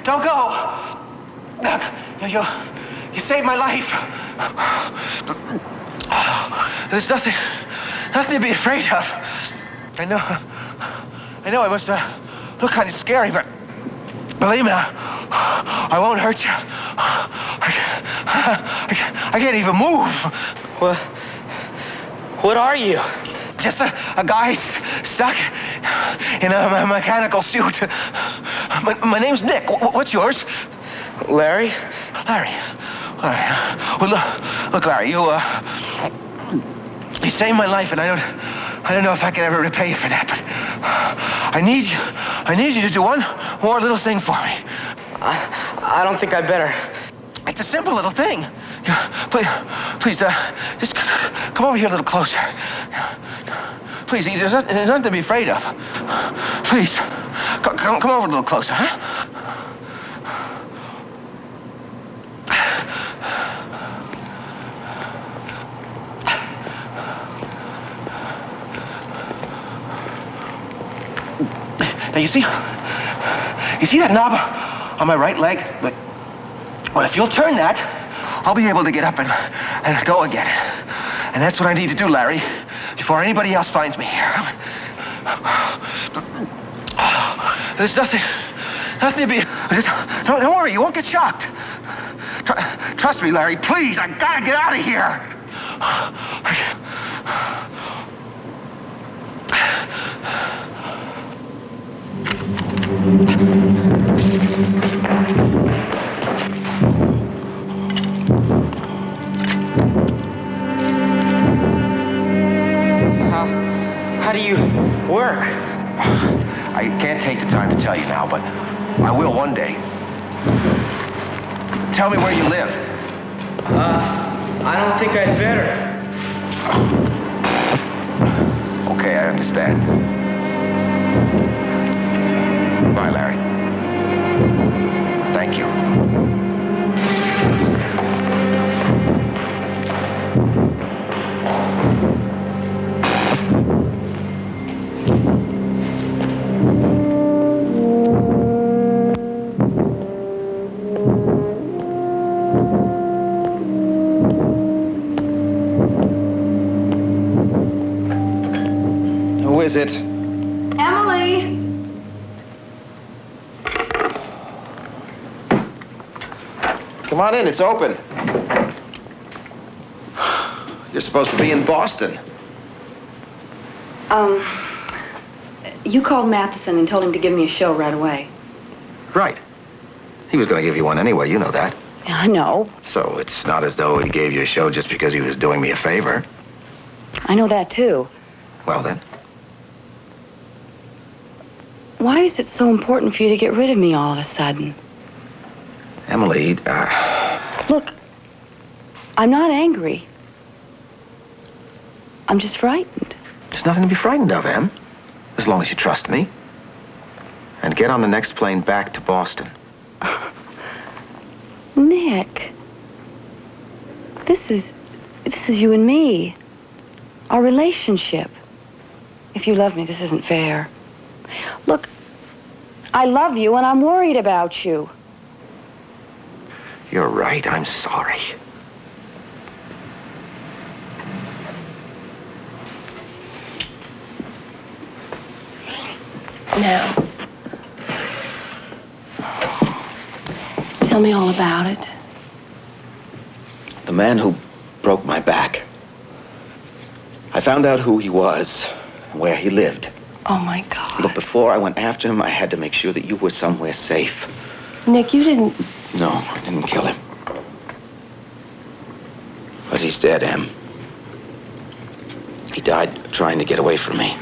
Don't go. You saved my life. There's nothing to be afraid of. I know I must look kind of scary, but believe me, I won't hurt you. I can't even move. What are you? Just a guy stuck in a mechanical suit. My name's Nick. What's yours? Larry. Larry. All right. Well, look, Larry. You saved my life, and I don't know if I can ever repay you for that. But I need you to do one more little thing for me. I don't think I better. It's a simple little thing. Please, just come over here a little closer. Please, there's nothing to be afraid of. Please, come over a little closer, huh? Now, you see that knob on my right leg? Well, if you'll turn that, I'll be able to get up and go again. And that's what I need to do, Larry, before anybody else finds me here. There's nothing to be... Don't worry, you won't get shocked. Trust me, Larry, please, I gotta get out of here. How do you work? I can't take the time to tell you now, but I will one day. Tell me where you live. I don't think I'd better. Okay, I understand. Bye, Larry. Thank you. Who is it? Emily! Come on in, it's open. You're supposed to be in Boston. You called Matheson and told him to give me a show right away. Right. He was going to give you one anyway, you know that. I know. So it's not as though he gave you a show just because he was doing me a favor. I know that, too. Well, then. Why is it so important for you to get rid of me all of a sudden? Emily, Look, I'm not angry. I'm just frightened. There's nothing to be frightened of, Em. As long as you trust me. And get on the next plane back to Boston. Nick, this is you and me. Our relationship. If you love me, this isn't fair. Look, I love you and I'm worried about you. You're right, I'm sorry. Now, tell me all about it. The man who broke my back. I found out who he was and where he lived. Oh, my God. But before I went after him, I had to make sure that you were somewhere safe. Nick, you didn't... No, I didn't kill him. But he's dead, Em. He died trying to get away from me.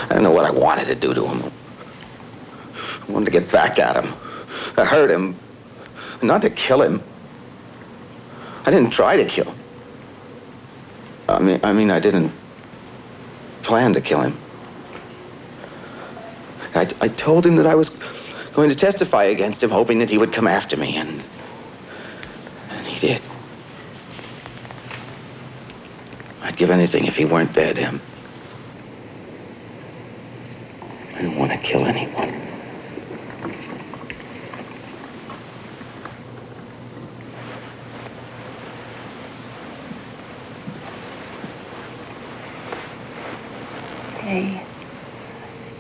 I don't know what I wanted to do to him. I wanted to get back at him. I hurt him. Not to kill him. I didn't try to kill him. I mean, I didn't plan to kill him. I told him that I was going to testify against him, hoping that he would come after me, and he did. I'd give anything if he weren't dead, Em. I didn't want to kill anyone.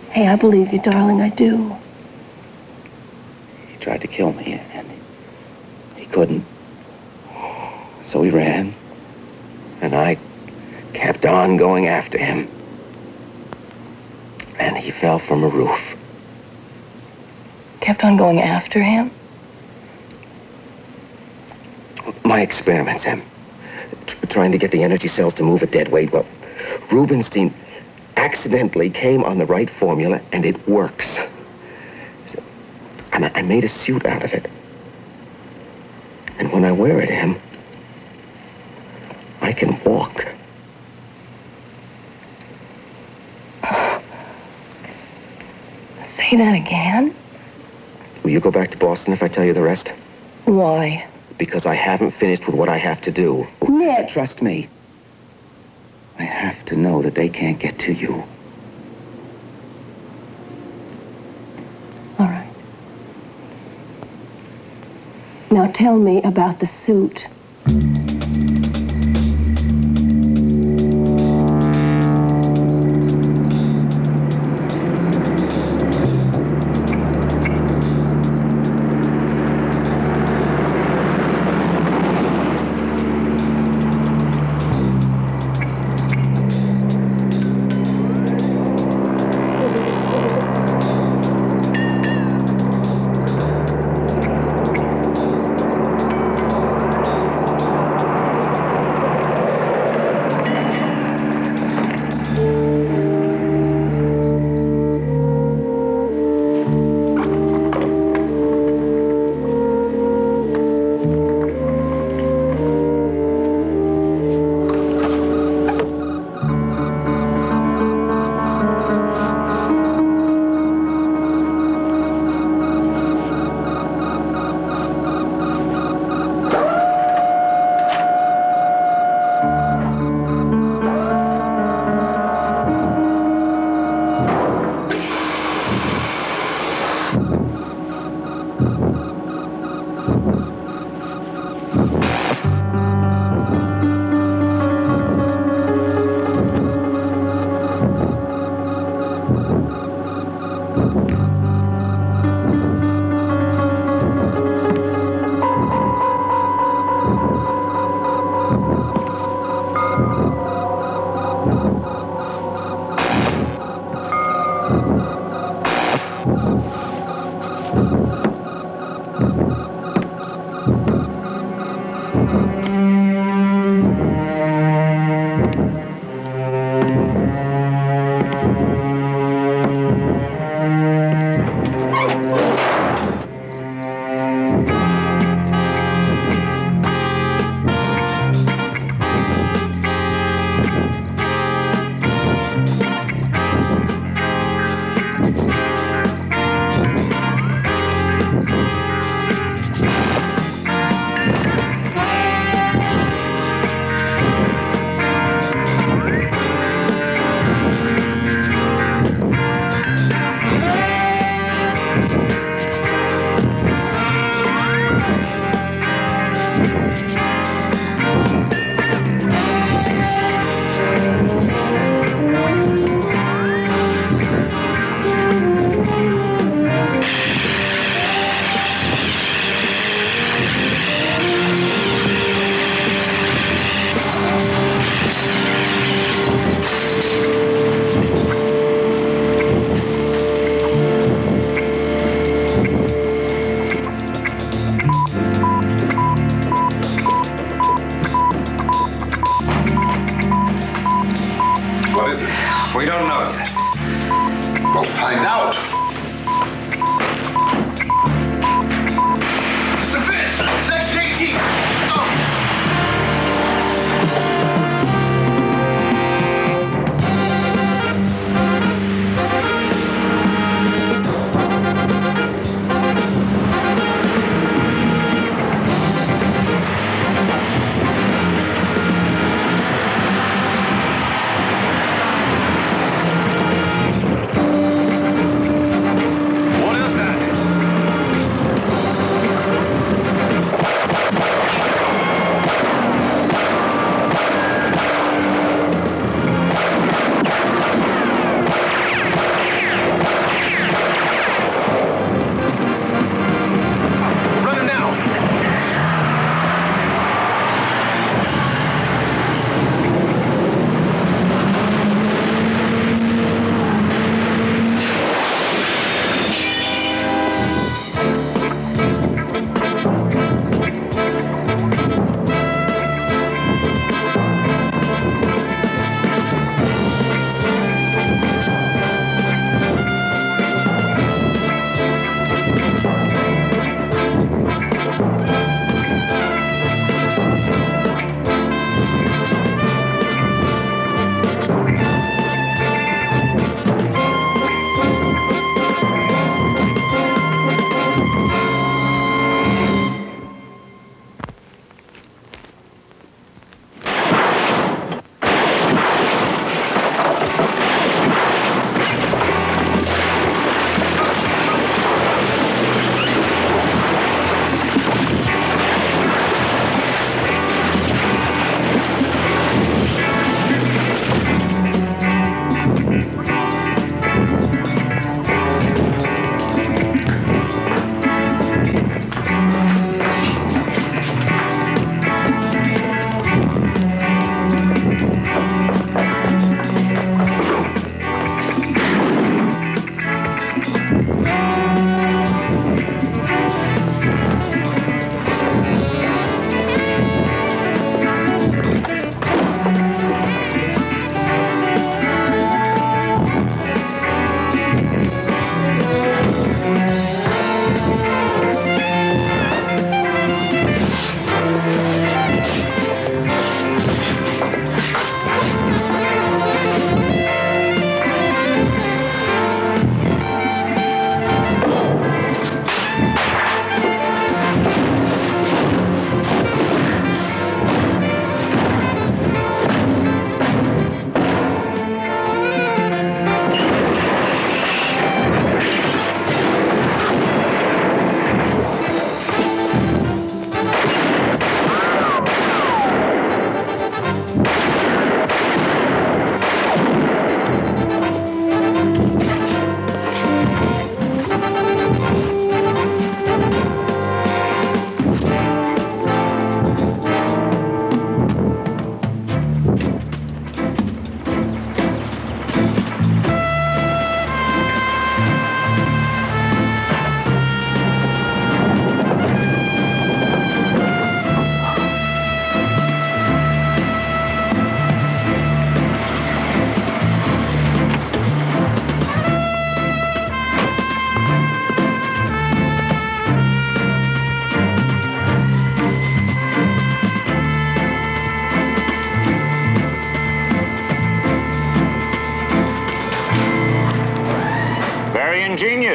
Hey, I believe you, darling, I do. He tried to kill me, and he couldn't. So he ran, and I kept on going after him. And he fell from a roof. Kept on going after him? My experiments, Em. Trying to get the energy cells to move at dead weight. Well, Rubinstein accidentally came on the right formula, and it works. So, I made a suit out of it. And when I wear it, Em, I can walk. Say that again? Will you go back to Boston if I tell you the rest? Why? Because I haven't finished with what I have to do. Nick! Trust me. I have to know that they can't get to you. All right. Now tell me about the suit. We don't know yet. We'll find out. Section 18.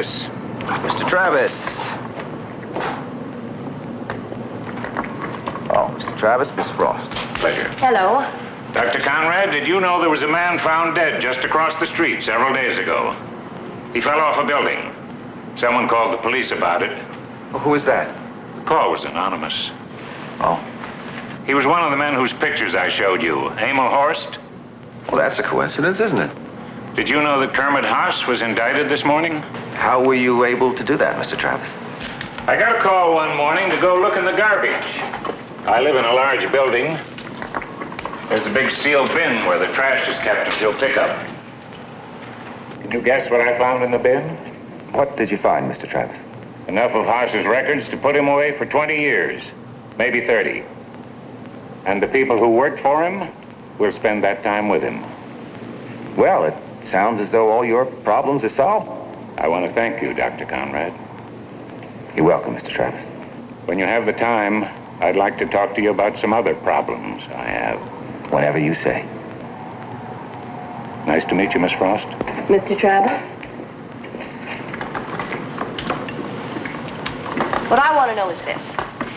this? Mr. Travis. Oh, Mr. Travis, Miss Frost. Pleasure. Hello. Dr. Conrad, did you know there was a man found dead just across the street several days ago? He fell off a building. Someone called the police about it. Who is that? The call was anonymous. Oh. He was one of the men whose pictures I showed you. Emil Horst? Well, that's a coincidence, isn't it? Did you know that Kermit Haas was indicted this morning? How were you able to do that, Mr. Travis? I got a call one morning to go look in the garbage. I live in a large building. There's a big steel bin where the trash is kept until pickup. Can you guess what I found in the bin? What did you find, Mr. Travis? Enough of Haas's records to put him away for 20 years, maybe 30. And the people who worked for him will spend that time with him. Well, it sounds as though all your problems are solved. I want to thank you, Dr. Conrad. You're welcome, Mr. Travis. When you have the time, I'd like to talk to you about some other problems I have. Whenever you say. Nice to meet you, Miss Frost. Mr. Travis? What I want to know is this.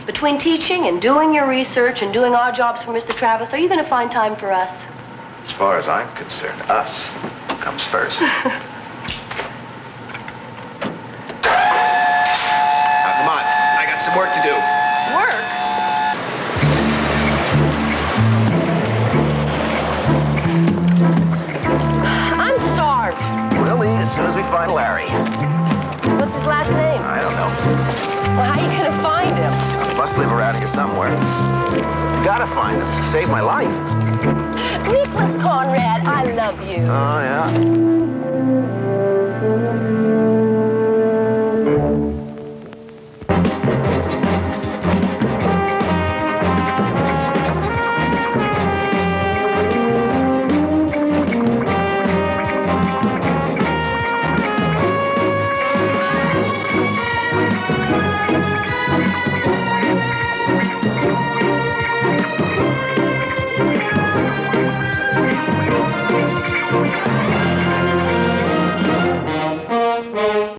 Between teaching and doing your research and doing our jobs for Mr. Travis, are you going to find time for us? As far as I'm concerned, us comes first. Now, come on. I got some work to do. Work? I'm starved. We'll eat as soon as we find Larry. What's his last name? I don't know. Well, how are you going to find him? He must live around here somewhere. Gotta find him. Save my life. Nicholas Conrad, I love you. Oh, yeah.